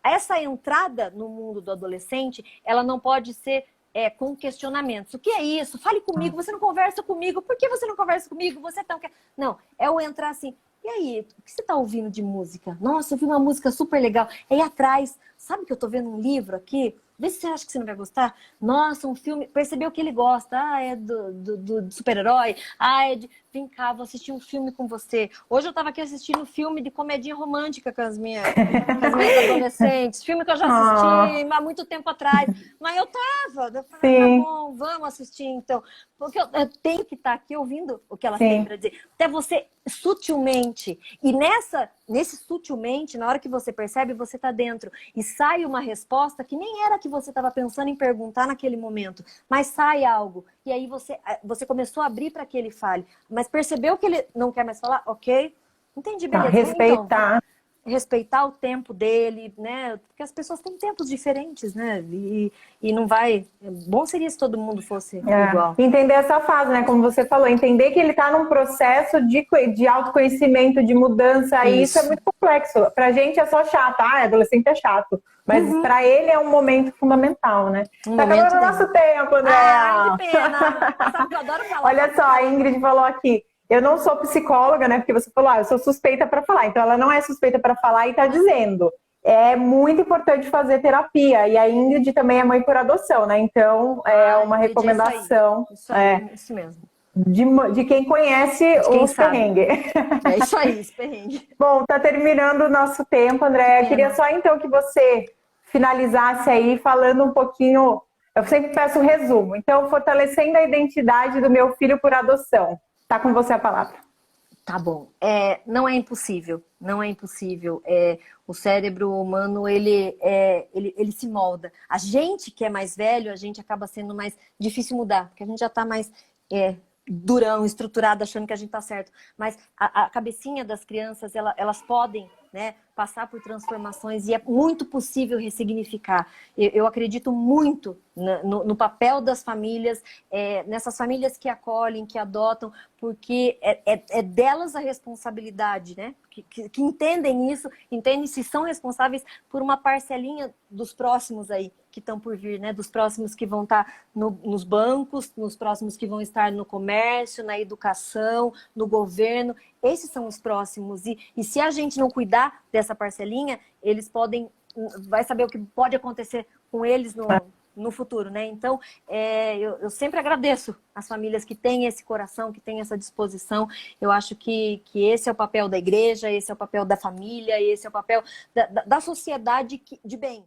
Essa entrada no mundo do adolescente, ela não pode ser com questionamentos. O que é isso? Fale comigo, você não conversa comigo. Por que você não conversa comigo? Você tão quer... Não, é o entrar assim... E aí, o que você está ouvindo de música? Nossa, eu vi uma música super legal. Aí atrás, sabe que eu estou vendo um livro aqui? Vê se você acha que você não vai gostar. Nossa, um filme... Percebeu que ele gosta. É do super-herói. Vem cá, vou assistir um filme com você. Hoje eu estava aqui assistindo um filme de comedinha romântica com as minhas adolescentes. Filme que eu já assisti há muito tempo atrás. Mas eu falei, tá bom, vamos assistir então. Porque eu tenho que estar aqui ouvindo o que elas têm para dizer. Até você, sutilmente. E nesse sutilmente, na hora que você percebe, você está dentro. E sai uma resposta que nem era que você estava pensando em perguntar naquele momento. Mas sai algo. E aí você começou a abrir para que ele fale. Mas percebeu que ele não quer mais falar? Ok. Entendi, beleza. Respeitar. Então, respeitar o tempo dele, né? Porque as pessoas têm tempos diferentes, né? E não vai... Bom seria se todo mundo fosse igual. Entender essa fase, né? Como você falou, entender que ele está num processo de autoconhecimento, de mudança, e isso é muito complexo. Pra gente é só chato, adolescente é chato. Mas pra ele é um momento fundamental, né? Tá acabando o nosso tempo, Andréa. Que pena. Sabe que eu adoro falar. Olha só, a Ingrid falou aqui. Eu não sou psicóloga, né? Porque você falou, eu sou suspeita para falar. Então, ela não é suspeita para falar e está dizendo. É muito importante fazer terapia. E a Ingrid também é mãe por adoção, né? Então, é uma recomendação. Isso mesmo. De quem conhece os perrengues. É isso aí, os perrengues. Bom, tá terminando o nosso tempo, Andréa. Eu queria só, então, que você finalizasse aí falando um pouquinho... Eu sempre peço um resumo. Então, fortalecendo a identidade do meu filho por adoção. Tá com você a palavra. Tá bom. Não é impossível. Não é impossível. O cérebro humano, ele se molda. A gente que é mais velho, a gente acaba sendo mais difícil mudar, porque a gente já tá mais durão, estruturado, achando que a gente tá certo. Mas a cabecinha das crianças, elas podem, né, passar por transformações e é muito possível ressignificar. Eu acredito muito no papel das famílias, nessas famílias que acolhem, que adotam, porque é delas a responsabilidade, né? Que entendem isso, entendem se são responsáveis por uma parcelinha dos próximos aí que estão por vir, né? Dos próximos que vão estar nos bancos, nos próximos que vão estar no comércio, na educação, no governo. Esses são os próximos. E se a gente não cuidar dessa parcelinha, eles vai saber o que pode acontecer com eles no futuro, né? Então, eu sempre agradeço as famílias que têm esse coração, que têm essa disposição. Eu acho que esse é o papel da igreja, esse é o papel da família, esse é o papel da sociedade de bem.